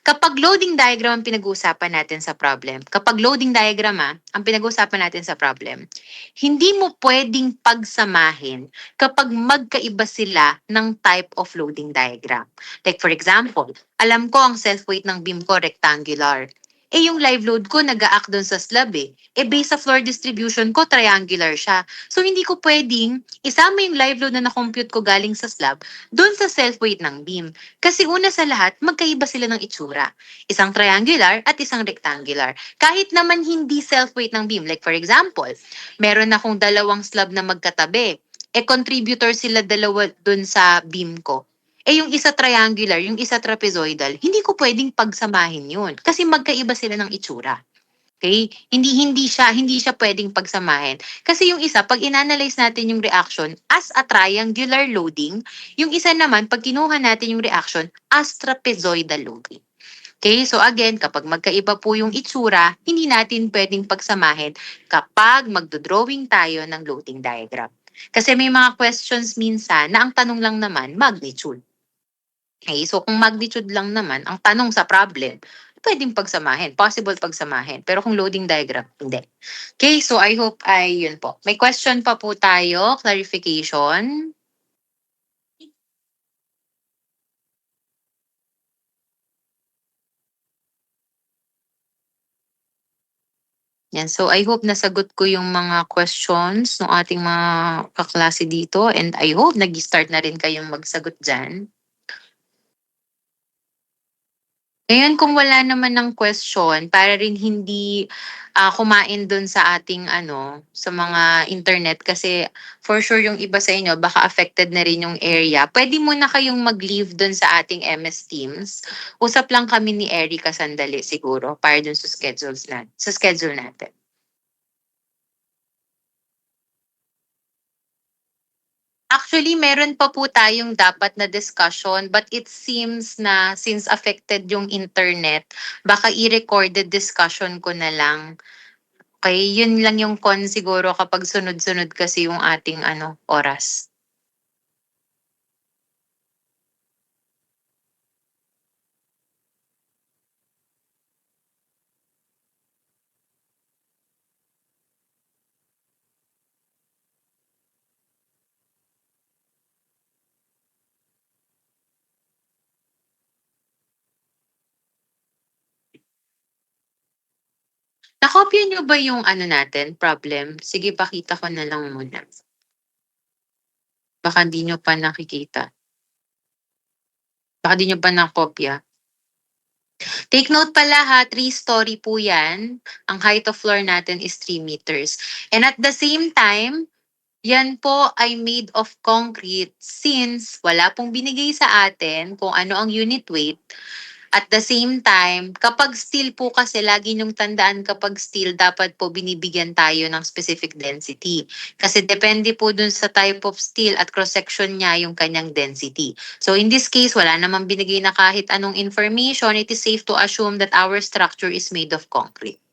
Speaker 1: kapag loading diagram ang pinag-uusapan natin sa problem, kapag loading diagram ang pinag-uusapan natin sa problem, hindi mo pwedeng pagsamahin kapag magkaiba sila ng type of loading diagram. Like for example, alam ko ang self-weight ng beam ko rectangular. Yung live load ko nag-a-act doon sa slab eh. Based sa floor distribution ko, triangular siya. So, hindi ko pwedeng isama yung live load na na-compute ko galing sa slab doon sa self-weight ng beam. Kasi una sa lahat, magkaiba sila ng itsura. Isang triangular at isang rectangular. Kahit naman hindi self-weight ng beam. Like for example, meron akong dalawang slab na magkatabi. Contributor sila dalawa doon sa beam ko. Yung isa triangular, yung isa trapezoidal, hindi ko pwedeng pagsamahin yun. Kasi magkaiba sila ng itsura. Okay? Hindi siya pwedeng pagsamahin. Kasi yung isa, pag inanalyze natin yung reaction as a triangular loading, yung isa naman, pag kinuha natin yung reaction as trapezoidal loading. Okay? So again, kapag magkaiba po yung itsura, hindi natin pwedeng pagsamahin kapag magdodrawing tayo ng loading diagram. Kasi may mga questions minsan na ang tanong lang naman, magnitude. Okay, so kung magnitude lang naman, ang tanong sa problem, pwedeng pagsamahin, possible pagsamahin. Pero kung loading diagram, hindi. Okay, so I hope ay yun po. May question pa po tayo, clarification. Yan, so I hope nasagot ko yung mga questions ng ating mga kaklase dito and I hope nag-start na rin kayong magsagot dyan. Ngayon, kung wala naman ng question, para rin hindi kumain dun sa ating sa mga internet kasi for sure yung iba sa inyo baka affected na rin yung area. Pwede muna kayong mag-leave dun sa ating MS Teams. Usap lang kami ni Erica sandali siguro para dun sa schedule natin. Actually, meron pa po tayong dapat na discussion but it seems na since affected yung internet, baka i-recorded discussion ko na lang. Okay, yun lang yung con siguro kapag sunod-sunod kasi yung ating oras. Nakopya niyo ba yung natin, problem? Sige, pakita ko na lang muna. Baka di niyo pa nakikita. Baka di niyo pa nakopya. Take note pala ha, 3-story po yan. Ang height of floor natin is 3 meters. And at the same time, yan po ay made of concrete since wala pong binigay sa atin kung ano ang unit weight. At the same time, kapag steel po kasi, lagi niyong tandaan kapag steel, dapat po binibigyan tayo ng specific density. Kasi depende po dun sa type of steel at cross-section niya yung kanyang density. So in this case, wala namang binigay na kahit anong information. It is safe to assume that our structure is made of concrete.